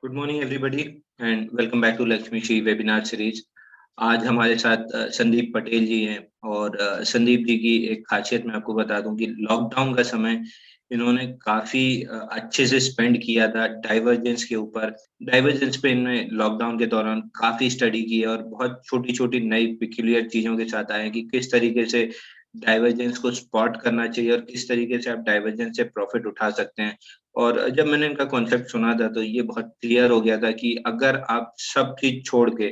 Good morning everybody and welcome back to Lakshmi Shree webinar series. आज हमारे साथ संदीप पटेल जी हैं और संदीप जी की एक खासियत मैं आपको बता दूं कि लॉकडाउन का समय इन्होंने काफी अच्छे से स्पेंड किया था डाइवर्जेंस के ऊपर। डाइवर्जेंस पे इन्होंने लॉकडाउन के दौरान काफी स्टडी की है और बहुत छोटी छोटी नई पिक्यूलियर चीजों के साथ आए हैं कि किस तरीके से डाइवर्जेंस को स्पॉट करना चाहिए और किस तरीके से आप डाइवर्जेंस से प्रॉफिट उठा सकते हैं। और जब मैंने इनका कॉन्सेप्ट सुना था तो ये बहुत क्लियर हो गया था कि अगर आप सब चीज छोड़ के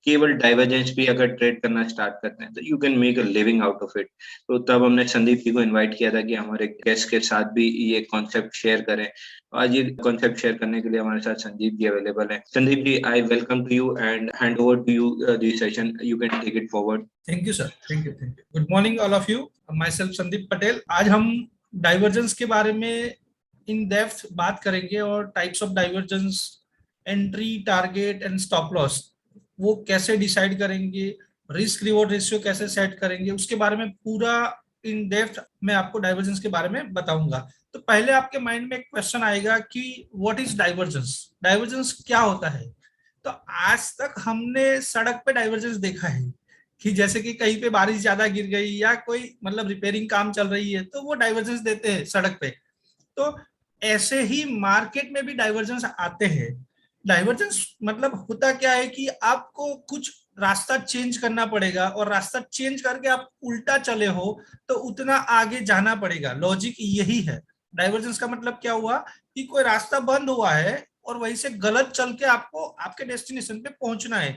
केवल डाइवर्जेंस भी अगर ट्रेड करना स्टार्ट करते हैं तो you can make a living out of it. तो तब हमने संदीप जी को इनवाइट किया था कि हमारे गेस्ट के साथ भी ये कॉन्सेप्ट शेयर करें। आज ये कॉन्सेप्ट शेयर करने के लिए हमारे साथ संदीप जी अवेलेबल हैं। Sandeep ji, I welcome to you and hand over to you this session. You can take it forward. Thank you sir, thank you. Good morning all of you. Myself Sandeep Patel. आज हम divergence के बारे में इन डेप्थ बात करेंगे और types of divergence, entry, target and stop loss वो कैसे डिसाइड करेंगे, रिस्क रिवॉर्ड रेशियो कैसे सेट करेंगे, उसके बारे में पूरा इन डेप्थ मैं आपको डाइवर्जेंस के बारे में बताऊंगा। तो पहले आपके माइंड में एक क्वेश्चन आएगा कि व्हाट इज डाइवर्जेंस, डाइवर्जेंस क्या होता है। तो आज तक हमने सड़क पे डाइवर्जेंस देखा है कि जैसे कि कहीं पे बारिश ज्यादा गिर गई या कोई मतलब रिपेयरिंग काम चल रही है तो वो डाइवर्जेंस देते हैं सड़क पे। तो ऐसे ही मार्केट में भी डाइवर्जेंस आते हैं। डाइवर्जेंस मतलब होता क्या है कि आपको कुछ रास्ता चेंज करना पड़ेगा और रास्ता चेंज करके आप उल्टा चले हो तो उतना आगे जाना पड़ेगा। लॉजिक यही है। डाइवर्जेंस का मतलब क्या हुआ कि कोई रास्ता बंद हुआ है और वहीं से गलत चल के आपको आपके डेस्टिनेशन पे पहुंचना है,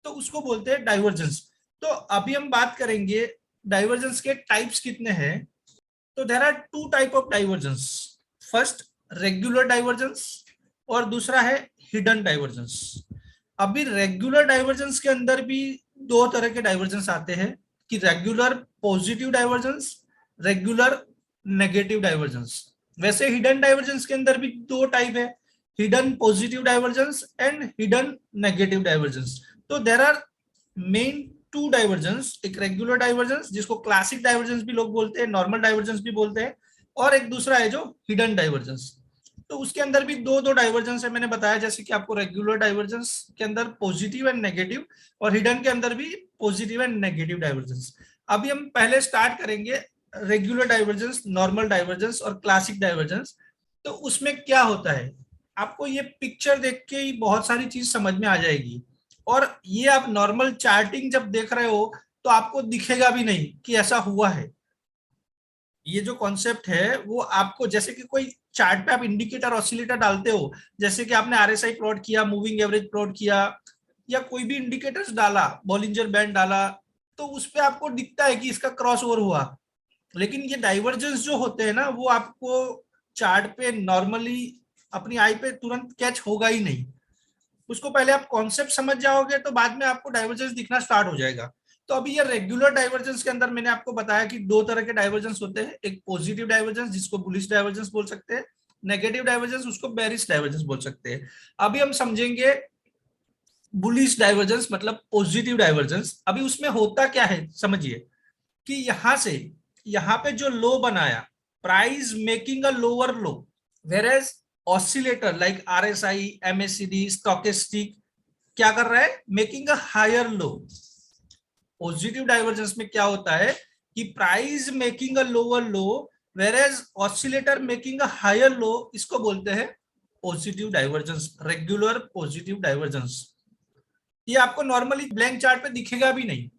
तो उसको बोलते हैं डाइवर्जेंस। तो अभी हम बात करेंगे डाइवर्जेंस के टाइप्स कितने हैं। तो there are two type of divergence. First regular divergence और दूसरा है हिडन डाइवर्जेंस। अभी रेगुलर डाइवर्जेंस के अंदर भी दो तरह के डाइवर्जेंस आते हैं कि regular positive divergence, regular negative divergence. वैसे हिडन डाइवर्जेंस के अंदर भी दो टाइप है, hidden positive divergence and hidden negative divergence. तो there are main two divergence, एक रेगुलर डाइवर्जेंस जिसको क्लासिक डाइवर्जेंस भी लोग बोलते हैं, नॉर्मल डाइवर्जेंस भी बोलते हैं, और एक दूसरा है जो हिडन डाइवर्जेंस। तो उसके अंदर भी दो दो डाइवर्जेंस है, मैंने बताया जैसे कि आपको रेगुलर डाइवर्जेंस के अंदर पॉजिटिव एंड नेगेटिव और हिडन के अंदर भी पॉजिटिव एंड नेगेटिव डाइवर्जेंस। अभी हम पहले स्टार्ट करेंगे रेगुलर डाइवर्जेंस, नॉर्मल डाइवर्जेंस और क्लासिक डाइवर्जेंस। तो उसमें क्या होता है, आपको ये पिक्चर देख के ही बहुत सारी चीज समझ में आ जाएगी। और ये आप नॉर्मल चार्टिंग जब देख रहे हो तो आपको दिखेगा भी नहीं कि ऐसा हुआ है। ये जो कॉन्सेप्ट है वो आपको, जैसे कि कोई चार्ट पे आप इंडिकेटर ऑसिलेटर डालते हो, जैसे कि आपने आरएसआई प्लॉट किया, मूविंग एवरेज प्लॉट किया, या कोई भी इंडिकेटर्स डाला, बॉलिंजर बैंड डाला, तो उस पे आपको दिखता है कि इसका क्रॉस ओवर हुआ। लेकिन ये डाइवर्जेंस जो होते हैं ना, वो आपको चार्ट पे नॉर्मली अपनी आई पे तुरंत कैच होगा ही नहीं। उसको पहले आप कॉन्सेप्ट समझ जाओगे तो बाद में आपको डाइवर्जेंस दिखना स्टार्ट हो जाएगा। तो अभी ये रेगुलर डाइवर्जेंस के अंदर मैंने आपको बताया कि दो तरह के डाइवर्जेंस होते हैं, एक पॉजिटिव डाइवर्जेंस जिसको बुलिश डाइवर्जेंस बोल सकते हैं, नेगेटिव डाइवर्जेंस उसको बेरिश डाइवर्जेंस बोल सकते हैं। अभी हम समझेंगे बुलिश डाइवर्जेंस मतलब पॉजिटिव डाइवर्जेंस। अभी उसमें होता क्या है समझिए कि यहां से यहां पे जो लो बनाया, price making a lower low, whereas oscillator like RSI, MACD, stochastic क्या कर रहा है, making a higher low. Positive divergence में क्या होता है कि price making a lower low, whereas oscillator making a higher low, इसको बोलते हैं positive divergence, regular positive divergence. ये आपको नॉर्मली ब्लैंक चार्ट पे दिखेगा भी नहीं।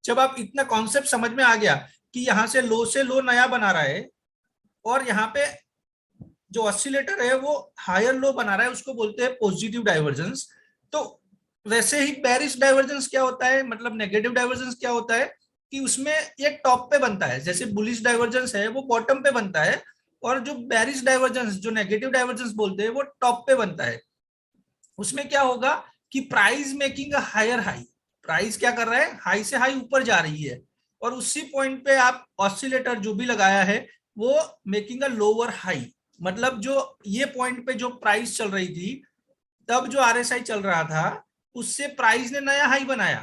जब आप इतना कॉन्सेप्ट समझ में आ गया कि यहां से लो नया बना रहा है और यहाँ पे जो ऑसिलेटर है वो हायर लो बना रहा है, उसको बोलते हैं पॉजिटिव डाइवर्जेंस। तो वैसे ही बेरिश डाइवर्जेंस क्या होता है, मतलब नेगेटिव डाइवर्जेंस क्या होता है कि उसमें ये टॉप पे बनता है, जैसे बुलिश डाइवर्जेंस है वो बॉटम पे बनता है, और जो बेरिश डाइवर्जेंस जो नेगेटिव डाइवर्जेंस बोलते हैं वो टॉप पे बनता है। उसमें क्या होगा कि price making higher high, price क्या कर रहा है, हाई से हाई ऊपर जा रही है, और उसी पॉइंट पे आप ऑसिलेटर जो भी लगाया है वो मेकिंग अ लोअर हाई। मतलब जो ये पॉइंट पे जो प्राइस चल रही थी, तब जो आरएसआई चल रहा था उससे प्राइस ने नया हाई बनाया।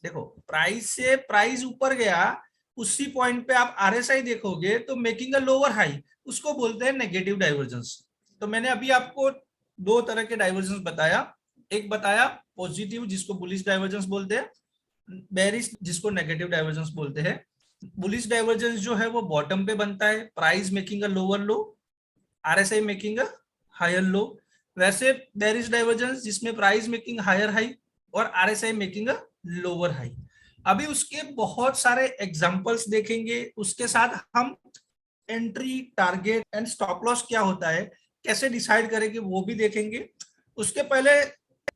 देखो प्राइस से प्राइस ऊपर गया, उसी पॉइंट पे आप आरएसआई देखोगे तो मेकिंग अ लोअर हाई, उसको बोलते हैं नेगेटिव डाइवर्जेंस। तो मैंने अभी आपको दो तरह के डाइवर्जेंस बताया। एक बताया पॉजिटिव जिसको बुलिश डाइवर्जेंस बोलते हैं, बेरिश जिसको नेगेटिव डाइवर्जेंस बोलते हैं। बुलिश डाइवर्जेंस जो है वो बॉटम पे बनता है, price making a lower low, RSI making a higher low. वैसे बेरिश डाइवर्जेंस जिसमें प्राइस मेकिंग हायर हाई और RSI making a lower high. अभी उसके बहुत सारे एग्जांपल्स देखेंगे, उसके साथ हम entry, target and stop loss क्या होता है, कैसे डिसाइड करेंगे वो भी देखेंगे। उसके पहले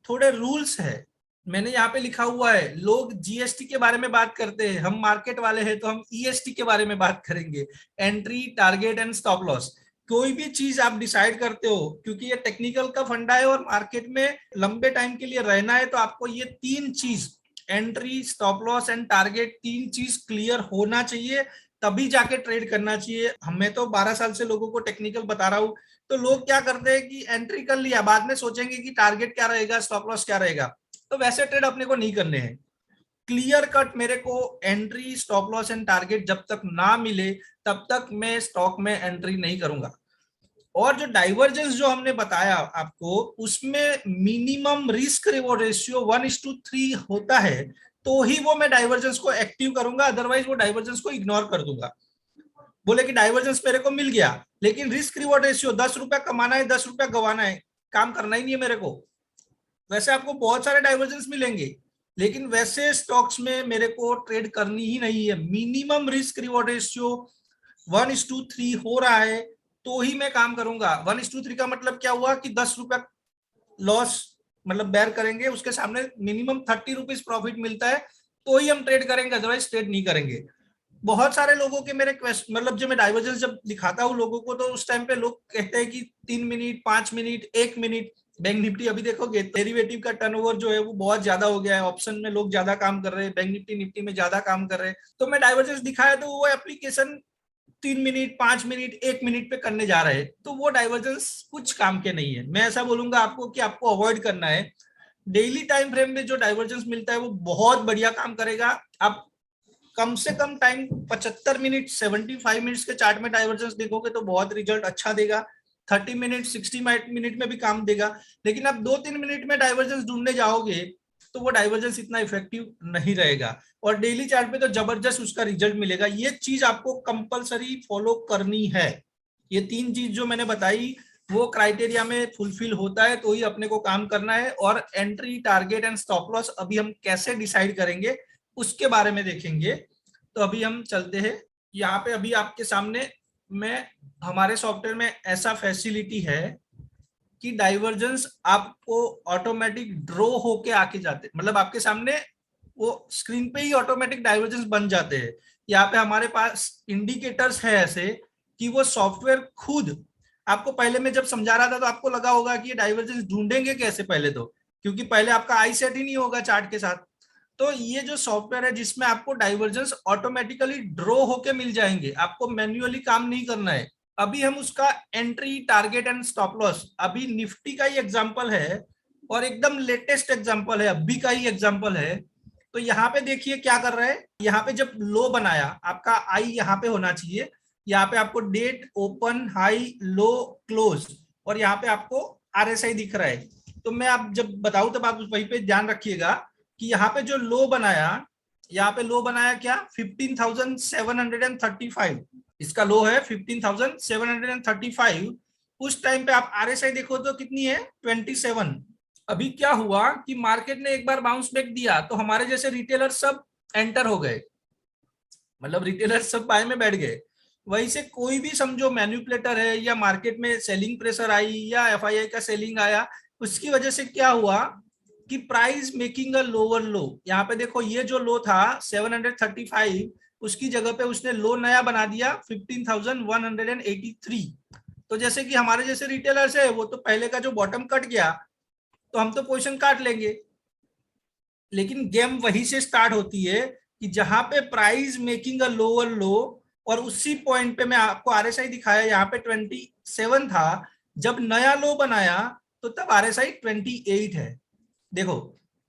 थोड़े रूल्स है, मैंने यहाँ पे लिखा हुआ है। लोग जीएसटी के बारे में बात करते हैं, हम मार्केट वाले हैं तो हम ईएसटी के बारे में बात करेंगे, entry, target and stop loss. कोई भी चीज आप डिसाइड करते हो, क्योंकि ये टेक्निकल का फंडा है और मार्केट में लंबे टाइम के लिए रहना है, तो आपको ये तीन चीज, entry, stop loss and target, तीन चीज क्लियर होना चाहिए, तभी जाके ट्रेड करना चाहिए। हमें तो 12 साल से लोगों को टेक्निकल बता रहा हूं। तो लोग क्या करते हैं कि एंट्री कर लिया, बाद में सोचेंगे कि टारगेट क्या रहेगा, स्टॉप लॉस क्या रहेगा। तो वैसे ट्रेड अपने को नहीं करने हैं। क्लियर कट मेरे को entry, stop loss and target जब तक ना मिले तब तक मैं स्टॉक में एंट्री नहीं करूंगा। और जो डाइवर्जेंस जो हमने बताया आपको, उसमें मिनिमम रिस्क रिवॉर्ड रेशियो 1:3 होता है, तो ही वो मैं डाइवर्जेंस को एक्टिव करूंगा, अदरवाइज वो डाइवर्जेंस को इग्नोर कर दूंगा। बोले कि डाइवर्जेंस मेरे को मिल गया, लेकिन रिस्क रिवॉर्ड रेशियो 10 रुपया कमाना है, 10 रुपया गवाना है, काम करना ही नहीं है मेरे को। वैसे आपको बहुत सारे डाइवर्जेंस मिलेंगे, लेकिन वैसे स्टॉक्स में मेरे को ट्रेड करनी ही नहीं है। मिनिमम रिस्क रिवॉर्ड रेशियो 1:3 हो रहा है तो ही मैं काम करूंगा। 1:3 का मतलब क्या हुआ कि 10 रुपया लॉस मतलब बेयर करेंगे, उसके सामने मिनिमम 30 रुपीज प्रॉफिट मिलता है तो ही हम ट्रेड करेंगे, अदरवाइज ट्रेड नहीं करेंगे। बहुत सारे लोगों के मेरे क्वेश्चन, मतलब जो मैं डाइवर्जेंस जब दिखाता हूँ लोगों को, तो उस टाइम पे लोग कहते हैं कि 3 minute, 5 minute, 1 minute. Bank Nifty अभी देखोगे डेरिवेटिव का टर्नओवर जो है वो बहुत ज्यादा हो गया है, ऑप्शन में लोग ज्यादा काम कर रहे हैं, बैंक निफ्टी निफ्टी में ज्यादा काम कर रहे हैं। तो मैं डाइवर्जेंस दिखाया तो वो एप्लीकेशन 3 मिनट, 5 मिनट, 1 मिनट पे करने जा रहे हैं, तो वो डाइवर्जेंस कुछ काम के नहीं है। मैं ऐसा बोलूंगा आपको कि आपको अवॉइड करना है। डेली टाइम फ्रेम में जो डाइवर्जेंस मिलता है वो बहुत बढ़िया काम करेगा। आप कम से कम टाइम 75 मिनट, 75 मिनट्स के चार्ट में डाइवर्जेंस देखोगे तो बहुत रिजल्ट अच्छा देगा। 30 मिनट, 60 मिनट में भी काम देगा। लेकिन आप 2-3 मिनट में डाइवर्जेंस ढूंढने जाओगे तो वो डाइवर्जेंस इतना इफेक्टिव नहीं रहेगा, और डेली चार्ट पे तो जबरदस्त उसका रिजल्ट मिलेगा। ये चीज आपको कंपलसरी फॉलो करनी है। ये तीन चीज जो मैंने बताई वो क्राइटेरिया में फुलफिल होता है तो ही अपने को काम करना है। और entry, target and stop loss अभी हम कैसे डिसाइड करेंगे उसके बारे में देखेंगे। तो अभी हम चलते हैं यहाँ पे। अभी आपके सामने मैं, हमारे सॉफ्टवेयर में ऐसा फैसिलिटी है कि डाइवर्जेंस आपको ऑटोमेटिक ड्रॉ होके आके जाते, मतलब आपके सामने वो स्क्रीन पे ही ऑटोमेटिक डाइवर्जेंस बन जाते हैं। यहाँ पे हमारे पास इंडिकेटर्स है ऐसे कि वो सॉफ्टवेयर खुद आपको, पहले मैं जब समझा रहा था तो आपको लगा होगा कि ये डाइवर्जेंस ढूंढेंगे कैसे पहले, तो क्योंकि पहले आपका आई सेट ही नहीं होगा चार्ट के साथ। तो ये जो सॉफ्टवेयर है जिसमें आपको डाइवर्जेंस ऑटोमेटिकली ड्रॉ होके मिल जाएंगे, आपको मैन्युअली काम नहीं करना है। अभी हम उसका entry, target and stop loss, अभी निफ्टी का ही एग्जांपल है और एकदम लेटेस्ट एग्जांपल है, अभी का ही एग्जांपल है। तो यहाँ पे देखिए क्या कर रहा है। यहाँ पे जब लो बनाया, आपका आई यहाँ पे होना चाहिए। यहाँ पे आपको डेट, ओपन, हाई, लो, क्लोज, और यहाँ पे आपको आरएसआई दिख रहा है। तो मैं आप जब बताऊं तब आप वहीं पे ध्यान रखिएगा कि यहाँ पे जो लो बनाया, यहाँ पे लो बनाया क्या, 15,735, इसका लो है 15,735। उस टाइम पे आप आरएसआई देखो तो कितनी है, 27। अभी क्या हुआ कि मार्केट ने एक बार बाउंस बैक दिया तो हमारे जैसे रिटेलर सब एंटर हो गए, मतलब रिटेलर सब बाय में बैठ गए। वहीं से कोई भी समझो मैन्युपुलेटर है या मार्केट में सेलिंग प्रेशर आई या एफआईआई का सेलिंग आया, उसकी वजह से क्या हुआ कि प्राइस मेकिंग अ लोअर लो। यहाँ पे देखो ये जो लो था 735, उसकी जगह पे उसने लो नया बना दिया 15,183। तो जैसे कि हमारे जैसे रिटेलर्स है वो तो पहले का जो बॉटम कट गया तो हम तो पोजीशन काट लेंगे, लेकिन गेम वहीं से स्टार्ट होती है कि जहां पे प्राइस मेकिंग अ लोअर लो, और उसी पॉइंट पे मैं आपको आरएसआई दिखाया, यहाँ पे 27 था, जब नया लो बनाया तो तब आरएसआई 28 है। देखो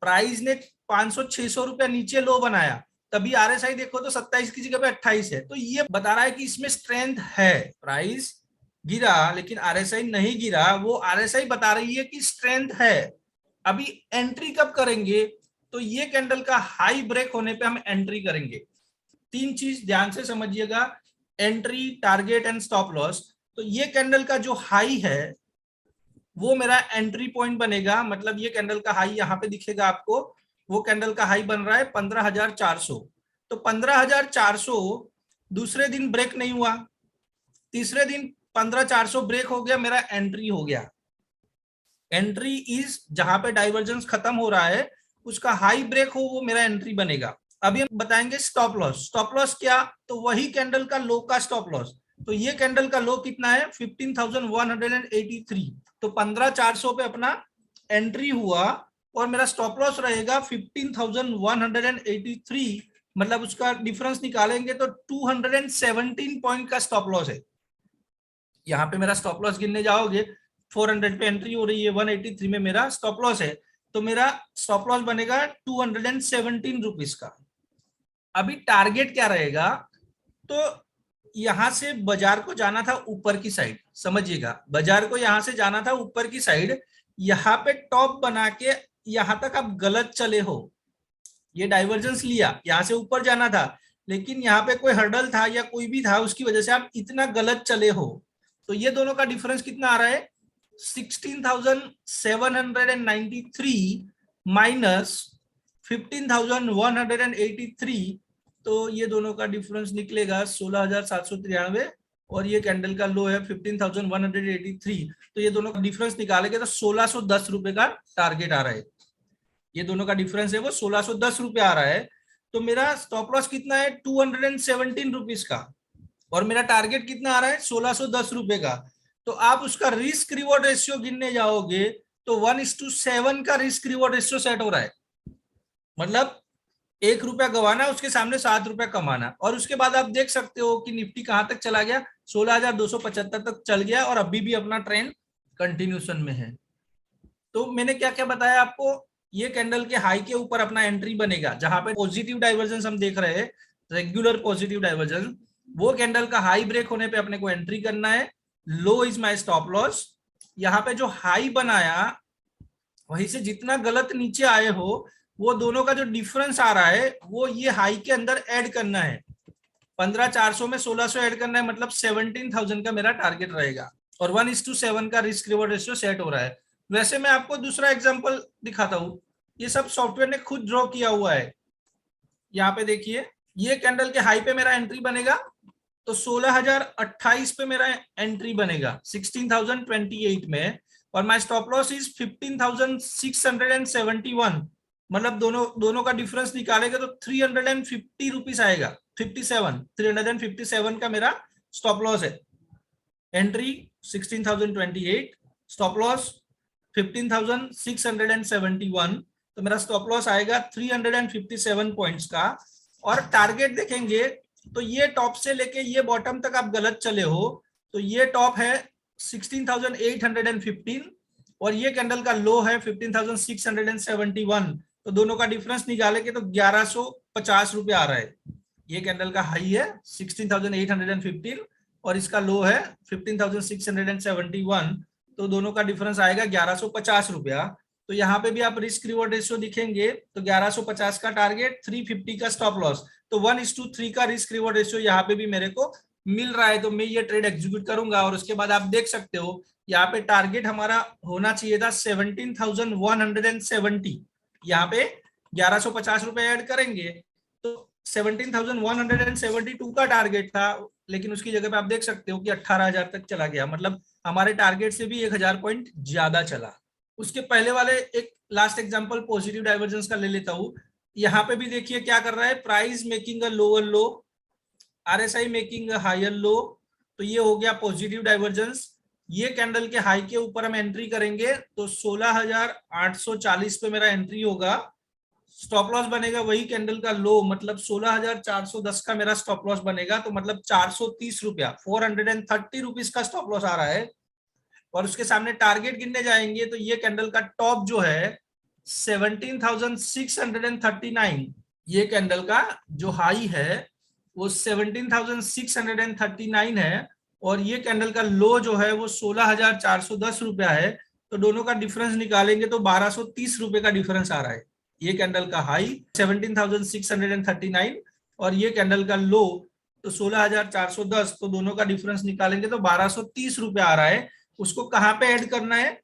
प्राइस ने 500-600 रुपया नीचे लो बनाया, तभी आरएसआई देखो तो 27 की जगह पे 28 है। तो ये बता रहा है कि इसमें स्ट्रेंथ है। प्राइस गिरा, लेकिन आरएसआई नहीं गिरा, वो आरएसआई बता रही है कि स्ट्रेंथ है। अभी एंट्री कब करेंगे, तो ये कैंडल का हाई ब्रेक होने पे हम एंट्री करेंगे। तीन चीज ध्यान से समझिएगा, entry, target and stop loss. तो ये कैंडल का जो हाई है वो मेरा एंट्री पॉइंट बनेगा, मतलब ये कैंडल का हाई यहाँ पे दिखेगा आपको, वो कैंडल का हाई बन रहा है 15,400। तो 15,400 दूसरे दिन ब्रेक नहीं हुआ, तीसरे दिन 15,400 ब्रेक हो गया, मेरा एंट्री हो गया। एंट्री इज जहां पे डाइवर्जेंस खत्म हो रहा है उसका हाई ब्रेक हो, वो मेरा एंट्री बनेगा। अभी हम बताएंगे स्टॉप लॉस। स्टॉप लॉस क्या, तो वही कैंडल का लो का स्टॉप लॉस। तो ये कैंडल का लो कितना है 15,183। तो 15,400 पे अपना एंट्री हुआ और मेरा स्टॉप लॉस रहेगा 15,183, मतलब उसका डिफरेंस निकालेंगे तो 217 पॉइंट का स्टॉप लॉस है। यहाँ पे मेरा स्टॉप लॉस गिनने जाओगे 400 पे एंट्री हो रही है, 183 में मेरा स्टॉप लॉस है, तो मेरा स्टॉप लॉस बनेगा 217 रुपीज का। अभी टारगेट क्या रहेगा, तो यहां से बाजार को जाना था ऊपर की साइड, समझिएगा, बाजार को यहां से जाना था ऊपर की साइड, यहाँ पे टॉप बना के यहां तक आप गलत चले हो। ये डाइवर्जेंस लिया, यहां से ऊपर जाना था, लेकिन यहाँ पे कोई हर्डल था या कोई भी था, उसकी वजह से आप इतना गलत चले हो। तो ये दोनों का डिफरेंस कितना आ रहा है 16,793 माइनस 15,183, तो ये दोनों का डिफरेंस निकलेगा 16,793, और ये कैंडल का लो है 15,183। तो ये दोनों का डिफरेंस निकालेंगे तो 1,610 रुपए का टारगेट आ रहा है। ये दोनों का डिफरेंस है वो 1,610 रुपए आ रहा है। तो मेरा स्टॉप लॉस कितना है 217 रुपीज का, और मेरा टारगेट कितना आ रहा है 1,610 रुपए का। तो आप उसका रिस्क रिवॉर्ड रेशियो गिनने जाओगे तो 1:7 का रिस्क रिवॉर्ड रेशियो सेट हो रहा है, मतलब 1 रुपया गवाना उसके सामने 7 रुपया कमाना। और उसके बाद आप देख सकते हो कि निफ्टी कहां तक चला गया, 16,275 तक चल गया, और अभी भी अपना ट्रेंड कंटिन्यूशन में है। तो मैंने क्या क्या बताया आपको, ये कैंडल के हाई के ऊपर अपना एंट्री बनेगा, जहां पे पॉजिटिव डाइवर्जेंस हम देख रहे हैं, रेगुलर पॉजिटिव डाइवर्जेंस, वो कैंडल का हाई ब्रेक होने पे अपने को एंट्री करना है। लो इज माय स्टॉप लॉस। यहाँ पे जो हाई बनाया वहीं से जितना गलत नीचे आए हो, वो दोनों का जो डिफरेंस आ रहा है वो ये हाई के अंदर ऐड करना है। 15,400 में 1,600 ऐड करना है, मतलब 17,000 का मेरा टारगेट रहेगा, और 1:7 का रिस्क रिवॉर्ड रेशियो सेट हो रहा है। वैसे मैं आपको दूसरा एग्जांपल दिखाता हूं, ये सब सॉफ्टवेयर ने खुद ड्रॉ किया हुआ है। यहाँ पे देखिए, ये कैंडल के हाई पे मेरा एंट्री बनेगा तो 16,028 पे मेरा एंट्री बनेगा 16,028 में, और माय स्टॉप लॉस इज 15,671, मतलब दोनों का डिफरेंस निकालेगा तो 350 रुपीज आएगा, 357 का मेरा स्टॉप लॉस है। एंट्री 16,028, स्टॉप लॉस 15,671, तो मेरा स्टॉप लॉस आएगा 357 पॉइंट्स का। और टारगेट देखेंगे तो ये टॉप से लेके ये बॉटम तक आप गलत चले हो, तो ये टॉप है 16,815 और ये कैंडल का लो है 15,671, तो दोनों का डिफरेंस निकालेंगे तो 1,150 रुपए आ रहा है। ये कैंडल का हाई है 16,815 और इसका लो है 15,671, तो दोनों का डिफरेंस आएगा 1,150 रुपया। तो यहाँ पे भी आप रिस्क रिवॉर्ड रेशियो दिखेंगे तो 1,150 का टारगेट, 350 का स्टॉप लॉस, तो 1:3 का रिस्क रिवॉर्ड रेशियो यहाँ पे भी मेरे को मिल रहा है। तो मैं ये ट्रेड एग्जीक्यूट करूंगा, और उसके बाद आप देख सकते हो यहाँ पे टारगेट हमारा होना चाहिए था 17,170, यहाँ पे 1,150 रुपए ऐड करेंगे तो 17,172 का टारगेट था, लेकिन उसकी जगह पे आप देख सकते हो कि 18,000 तक चला गया, मतलब हमारे टारगेट से भी 1,000 पॉइंट ज्यादा चला। उसके पहले वाले एक लास्ट एग्जांपल पॉजिटिव डाइवर्जेंस का ले लेता हूं। यहाँ पे भी देखिए क्या कर रहा है, price making a lower low, RSI making a higher low, तो ये हो गया पॉजिटिव डाइवर्जेंस। ये कैंडल के हाई के ऊपर हम एंट्री करेंगे तो 16,840 पे मेरा एंट्री होगा, स्टॉप लॉस बनेगा वही कैंडल का लो, मतलब 16,410 का मेरा स्टॉप लॉस बनेगा, तो मतलब 430 रुपया, 430 रुपीज का स्टॉप लॉस आ रहा है। और उसके सामने टारगेट गिनने जाएंगे तो ये कैंडल का टॉप जो है 17,639, ये कैंडल का जो हाई है वो 17,639 है, और ये कैंडल का लो जो है वो 16,410 रुपया है, तो दोनों का डिफरेंस निकालेंगे तो 1230 रुपए का डिफरेंस आ रहा है। ये कैंडल का हाई 17,639 और ये कैंडल का लो तो 16,410, तो दोनों का डिफरेंस निकालेंगे तो 1230 रुपया आ रहा है। उसको कहाँ पे ऐड करना है,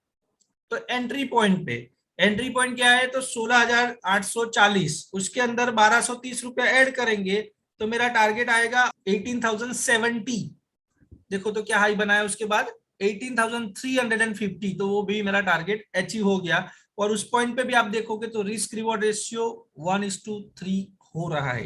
तो एंट्री पॉइंट पे। एंट्री पॉइंट क्या है, तो 16,840, उसके अंदर 1230 रुपया ऐड करेंगे तो मेरा टारगेट आएगा 18,070। देखो तो क्या हाई बनाया उसके बाद 18,350, तो वो भी मेरा टारगेट अचीव हो गया। और उस पॉइंट पे भी आप देखोगे तो रिस्क रिवॉर्ड रेशियो 1:3 हो रहा है।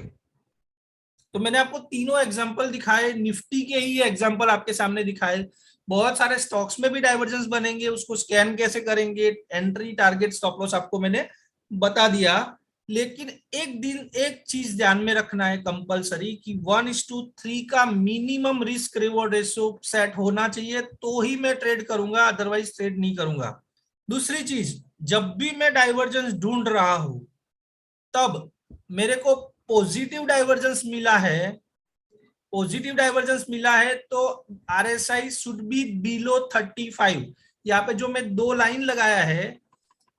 तो मैंने आपको तीनों एग्जांपल दिखाए, निफ्टी के ही एग्जांपल आपके सामने दिखाए। बहुत सारे स्टॉक्स में भी डाइवर्जेंस बनेंगे, उसको स्कैन कैसे करेंगे, एंट्री टारगेट स्टॉप लॉस आपको मैंने बता दिया। लेकिन एक चीज ध्यान में रखना है कंपलसरी कि 1:3 का minimum risk reward ratio set होना चाहिए, तो ही मैं ट्रेड करूंगा, अदरवाइज ट्रेड नहीं करूंगा। दूसरी चीज, जब भी मैं डाइवर्जेंस ढूंढ रहा हूं तब मेरे को पॉजिटिव डाइवर्जेंस मिला है, तो RSI शुड बी बिलो 35। यहाँ पे जो मैं दो लाइन लगाया है,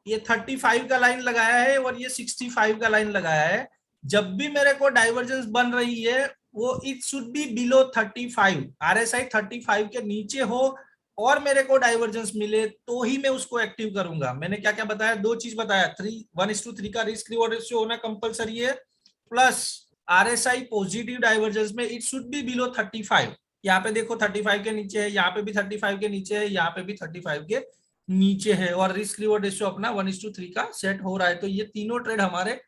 ये 35 का लाइन लगाया है और ये 65 का लाइन लगाया है। जब भी मेरे को डाइवर्जेंस बन रही है वो it should be below 35, RSI 35 के नीचे हो और मेरे को डाइवर्जेंस मिले तो ही मैं उसको एक्टिव करूंगा। मैंने क्या क्या बताया, दो चीज बताया, 1:3 का रिस्क रिवॉर्ड रेशियो होना कंपलसरी है, प्लस RSI पॉजिटिव डाइवर्जेंस में इट शुड बी बिलो 35। यहाँ पे देखो 35 के नीचे है, यहाँ पे भी 35 के नीचे है, यहाँ पे भी 35 के नीचे है, और रिस्क रिवॉर्ड रेशियो अपना 1:3 का सेट हो रहा है। तो ये तीनों ट्रेड हमारे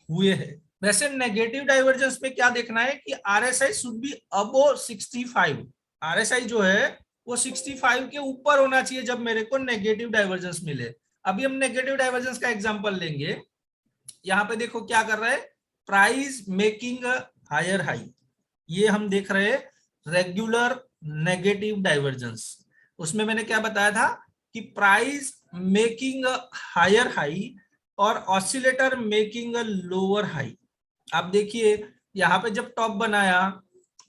हुए हैं। वैसे नेगेटिव डाइवर्जेंस में क्या देखना है कि RSI should be above 65। RSI जो है वो 65 के ऊपर होना चाहिए जब मेरे को नेगेटिव डाइवर्जेंस मिले। अभी हम नेगेटिव डाइवर्जेंस का एग्जांपल लेंगे। यहाँ पे देखो क्या कर रहा है, प्राइस मेकिंग हायर हाई, ये हम देख रहे हैं रेगुलर नेगेटिव डाइवर्जेंस। उसमें मैंने क्या बताया था कि प्राइस मेकिंग हायर हाई और ऑसिलेटर मेकिंग लोअर हाई। आप देखिए यहाँ पे जब टॉप बनाया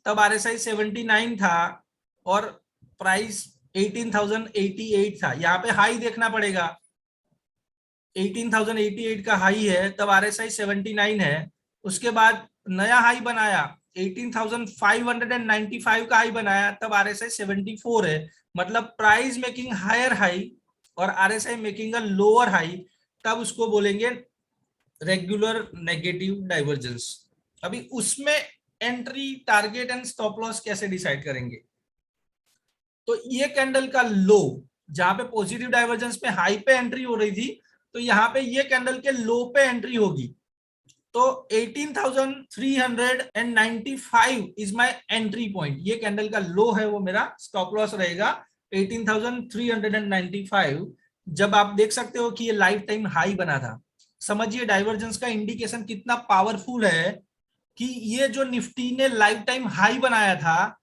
तब RSI 79 था और प्राइस 18,088 था। यहाँ पे हाई देखना पड़ेगा, 18,088 का हाई है, तब RSI 79 है। उसके बाद नया हाई बनाया 18,595 का हाई बनाया, तब RSI 74 है। मतलब प्राइस मेकिंग हायर हाई और RSI making a lower high, तब उसको बोलेंगे रेगुलर नेगेटिव डाइवर्जेंस। अभी उसमें entry target and stop loss कैसे डिसाइड करेंगे, तो ये कैंडल का लो जहां पे पॉजिटिव डाइवर्जेंस में हाई पे एंट्री हो रही थी, तो यहाँ पे ये कैंडल के लो पे एंट्री होगी, तो 18,395 इज माय एंट्री पॉइंट। ये कैंडल का लो है, वो मेरा स्टॉप लॉस रहेगा 18,395। जब आप देख सकते हो कि ये लाइफ टाइम हाई बना था, समझिए डाइवर्जेंस का इंडिकेशन कितना पावरफुल है कि ये जो निफ्टी ने लाइफ टाइम हाई बनाया था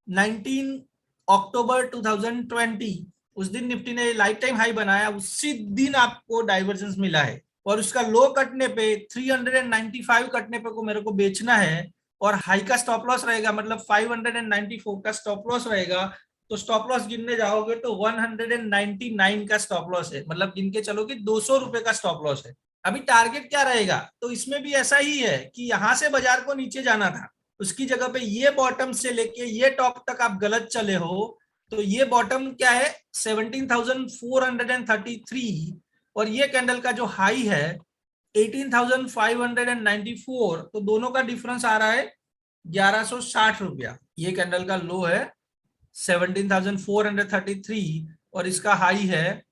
19 अक्टूबर 2020, उस दिन निफ्टी ने लाइफ टाइम हाई बनाया, उसी दिन आपको डाइवर्जेंस मिला है। और उसका लो कटने पे 395 कटने पे को मेरे को बेचना है, और हाई का स्टॉप लॉस रहेगा, मतलब 594 का स्टॉप लॉस रहेगा। तो स्टॉप लॉस गिनने जाओगे तो 199 का स्टॉप लॉस है, मतलब गिन के चलो कि 200 रुपए का स्टॉप लॉस है। अभी टारगेट क्या रहेगा, तो इसमें भी ऐसा ही है कि यहां से बाजार को नीचे जाना था, उसकी जगह पे ये बॉटम से लेके ये टॉप तक आप गलत चले हो, तो ये बॉटम क्या है 17,433 और ये कैंडल का जो हाई है 18,594, तो दोनों का डिफरेंस आ रहा है 1160 रुपया। ये कैंडल का लो है 17,433 और इसका हाई है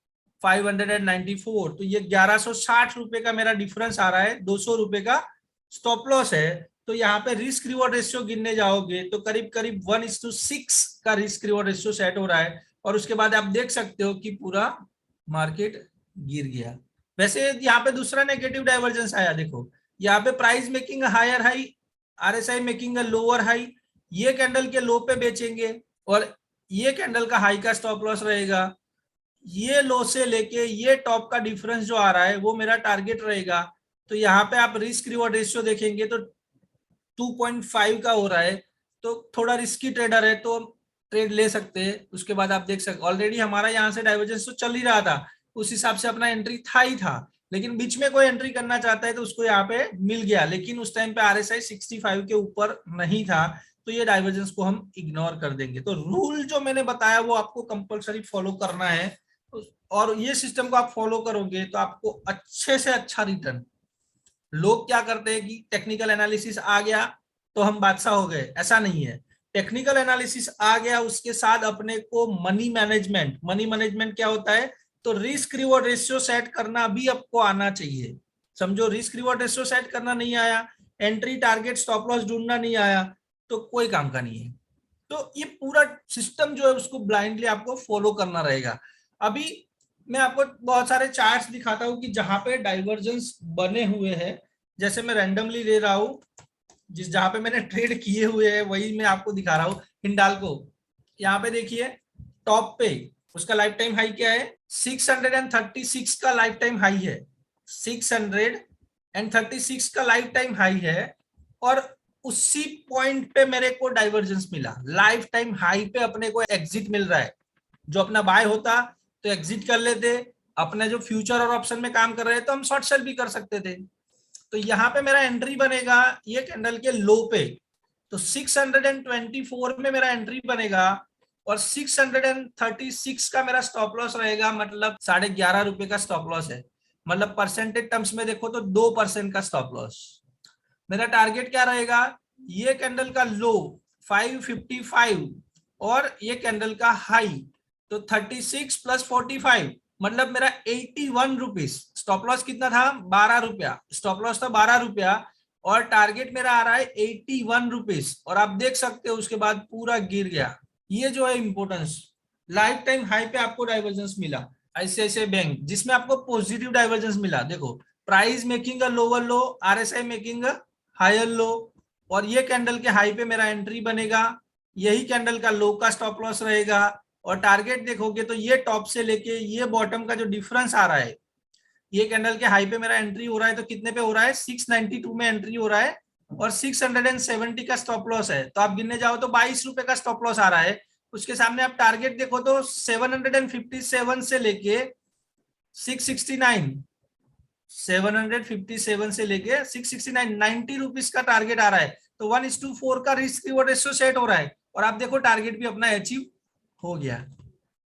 594, तो ये 1160 रुपए का मेरा डिफरेंस आ रहा है, 200 रुपए का स्टॉप लॉस है। तो यहाँ पे रिस्क रिवॉर्ड रेशियो गिनने जाओगे तो करीब करीब 1:6 का रिस्क रिवॉर्ड रेशियो सेट हो रहा है, और उसके बाद आप देख सकते हो कि पूरा मार्केट गिर गया। वैसे यहाँ पे दूसरा नेगेटिव डाइवर्जेंस आया, देखो यहाँ पे price making higher high, RSI making lower high, ये कैंडल के लो पे बेचेंगे और ये कैंडल का हाई का स्टॉप लॉस रहेगा। ये लो से लेके ये टॉप का डिफरेंस जो आ रहा है वो मेरा टारगेट रहेगा। तो यहाँ पे आप रिस्क रिवॉर्ड रेशियो देखेंगे तो 2.5 का हो रहा है, तो थोड़ा रिस्की ट्रेडर है तो ट्रेड ले सकते हैं। उसके बाद आप देख सकते ऑलरेडी हमारा यहाँ से डाइवर्जेंस तो चल ही रहा था, उस हिसाब से अपना एंट्री था ही था, लेकिन बीच में कोई एंट्री करना चाहता है तो उसको यहाँ पे मिल गया, लेकिन उस टाइम पे RSI 65 के ऊपर नहीं था, तो ये डाइवर्जेंस को हम इग्नोर कर देंगे। तो रूल जो मैंने बताया वो आपको कंपलसरी फॉलो करना है, और ये सिस्टम को आप फॉलो करोगे तो आपको अच्छे से अच्छा रिटर्न। लोग क्या करते हैं कि टेक्निकल एनालिसिस आ गया तो हम बादशाह हो गए, ऐसा नहीं है। टेक्निकल एनालिसिस आ गया, उसके साथ अपने को मनी मैनेजमेंट, मनी मैनेजमेंट क्या होता है, तो रिस्क रिवॉर्ड रेशियो सेट करना भी आपको आना चाहिए। समझो, रिस्क रिवॉर्ड रेशियो सेट करना नहीं आया, एंट्री टारगेट स्टॉप लॉस ढूंढना नहीं आया, तो कोई काम का नहीं है। तो ये पूरा सिस्टम जो है उसको ब्लाइंडली आपको फॉलो करना रहेगा। अभी मैं आपको बहुत सारे चार्ट्स दिखाता हूं कि जहां पे डाइवर्जेंस बने हुए हैं, जैसे मैं रैंडमली ले रहा हूं, जिस जहां पे मैंने ट्रेड किए हुए हैं वही मैं आपको दिखा रहा हूं। हिंडाल्को, यहाँ पे देखिए टॉप पे उसका लाइफ टाइम हाई क्या है, 636 का लाइफ टाइम हाई है, 636 का लाइफ टाइम हाई है, और उसी पॉइंट पे मेरे को डाइवर्जेंस मिला, लाइफ टाइम हाई पे अपने को एग्जिट मिल रहा है। जो अपना बाय होता तो एग्जिट कर लेते, अपने जो फ्यूचर और ऑप्शन में काम कर रहे हैं तो हम शॉर्ट सेल भी कर सकते थे। तो यहाँ पे मेरा एंट्री बनेगा ये कैंडल के लो पे, तो 624 में मेरा एंट्री बनेगा, और 636 का मेरा स्टॉप लॉस रहेगा, मतलब 11.5 रुपए का स्टॉप लॉस है, मतलब परसेंटेज टर्म्स में देखो तो 2% का स्टॉप लॉस। मेरा टारगेट क्या रहेगा, ये कैंडल का लो 555 और ये कैंडल का हाई, तो 36 + 45 मतलब मेरा 81 रुपीज। स्टॉप लॉस कितना था, 12 रुपया, स्टॉप लॉस था 12 रुपया, और टारगेट मेरा आ रहा है 81 रुपीज, और आप देख सकते हो उसके बाद पूरा गिर गया। ये जो है इंपॉर्टेंस, लाइफ टाइम हाई पे आपको डाइवर्जेंस मिला। ICICI बैंक जिसमें आपको पॉजिटिव डाइवर्जेंस मिला, देखो price making a lower low, RSI making a higher low, और ये कैंडल के हाई पे मेरा एंट्री बनेगा, यही कैंडल का लो का स्टॉप लॉस रहेगा, और टारगेट देखोगे तो ये टॉप से लेके ये बॉटम का जो डिफरेंस आ रहा है, ये कैंडल के हाई पे मेरा एंट्री हो रहा है तो कितने पे हो रहा है, 692 में एंट्री हो रहा है, और 670 का स्टॉप लॉस है, तो आप गिनने जाओ तो 22 रुपए का स्टॉप लॉस आ रहा है। उसके सामने आप टारगेट देखो तो 757 से लेके 669, 757 से लेके 669, 90 रुपीज का टारगेट आ रहा है, तो 1:4 का रिस्क रिवॉर्ड रेशियो सेट हो रहा है, और आप देखो टारगेट भी अपना अचीव हो गया।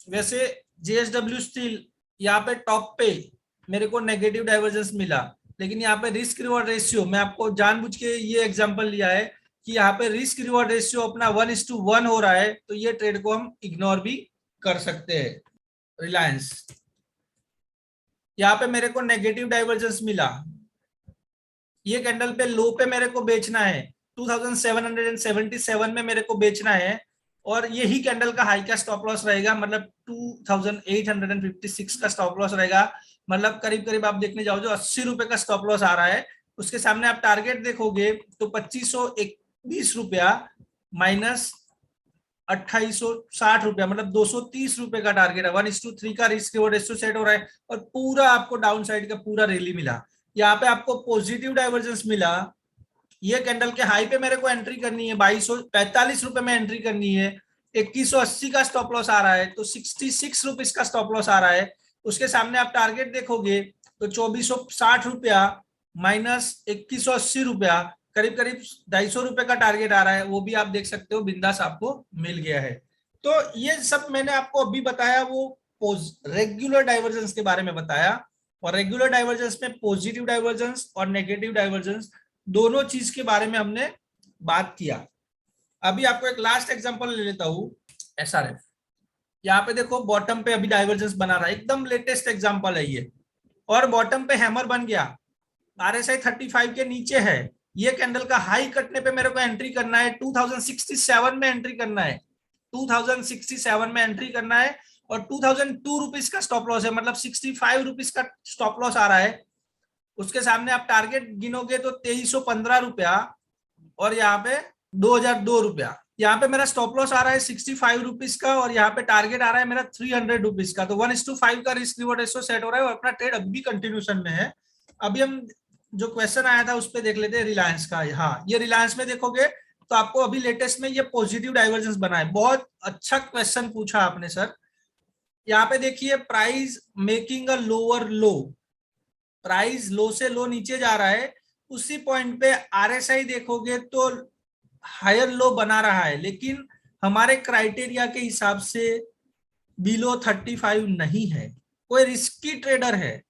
वैसे JSW स्टील यहाँ पे टॉप पे मेरे को नेगेटिव डाइवर्जेंस मिला, लेकिन यहाँ पे रिस्क रिवॉर्ड रेशियो, मैं आपको जानबूझ के ये एग्जांपल लिया है कि यहाँ पे रिस्क रिवॉर्ड रेशियो अपना 1:1 हो रहा है, तो ये ट्रेड को हम इग्नोर भी कर सकते हैं। रिलायंस, यहाँ पे मेरे को नेगेटिव डाइवर्जेंस मिला, ये कैंडल पे लो पे मेरे को बेचना है, 2777 में मेरे को बेचना है, और यही कैंडल का हाई का स्टॉप लॉस रहेगा, मतलब 2856 का स्टॉप लॉस रहेगा, मतलब करीब करीब आप देखने जाओ जो 80 रुपए का स्टॉप लॉस आ रहा है। उसके सामने आप टारगेट देखोगे तो 2521 रुपया माइनस 2860 रुपया, मतलब 230 रुपए का टारगेट है, 1:3 का रिस्क रिवॉर्ड रेशियो सेट हो रहा है, और पूरा आपको डाउन साइड का पूरा रैली मिला। यहाँ पे आपको पॉजिटिव डाइवर्जेंस मिला, ये कैंडल के हाई पे मेरे को एंट्री करनी है, 2245 रुपए में एंट्री करनी है, 2180 का स्टॉप लॉस आ रहा है, तो 66 रुपीज का स्टॉप लॉस आ रहा है। उसके सामने आप टारगेट देखोगे तो 2460 रुपया माइनस 2180 रुपया, करीब करीब 250 रुपए का टारगेट आ रहा है, वो भी आप देख सकते हो बिंदास आपको मिल गया है। तो ये सब मैंने आपको अभी बताया वो रेगुलर डाइवर्जेंस के बारे में बताया, और रेगुलर डाइवर्जेंस में पॉजिटिव डाइवर्जेंस और नेगेटिव डाइवर्जेंस दोनों चीज के बारे में हमने बात किया। अभी आपको एक लास्ट एग्जांपल ले लेता हूं, SRF। यहाँ पे देखो बॉटम पे अभी डाइवर्जेंस बना रहा है, एकदम लेटेस्ट एग्जांपल है ये, और बॉटम पे हैमर बन गया, RSI 35 के नीचे है, ये कैंडल का हाई कटने पे मेरे को एंट्री करना है, 2067 में एंट्री करना है, 2067 में एंट्री करना है, और 2002 रुपीज का स्टॉप लॉस है, मतलब 65 रुपीज का स्टॉप लॉस आ रहा है। उसके सामने आप टारगेट गिनोगे तो 2315 रुपया, और यहाँ पे 2002 रुपया, यहाँ पे मेरा स्टॉप लॉस आ रहा है 65 रुपीज का, और यहाँ पे टारगेट आ रहा है मेरा 300 रुपीज का, तो 1:5 का रिस्क रिवॉर्ड रेशियो सेट हो रहा है, और अपना ट्रेड अभी कंटिन्यूशन में है। अभी हम जो क्वेश्चन आया था उस पर देख लेते हैं रिलायंस का। हाँ, ये रिलायंस में देखोगे तो आपको अभी लेटेस्ट में ये पॉजिटिव डाइवर्जेंस बना है। बहुत अच्छा क्वेश्चन पूछा आपने सर। यहाँ पे देखिए price making a lower low, price low से लो नीचे जा रहा है, उसी पॉइंट पे आरएसआई देखोगे तो हायर लो बना रहा है, लेकिन हमारे क्राइटेरिया के हिसाब से बिलो 35 नहीं है। कोई रिस्की ट्रेडर है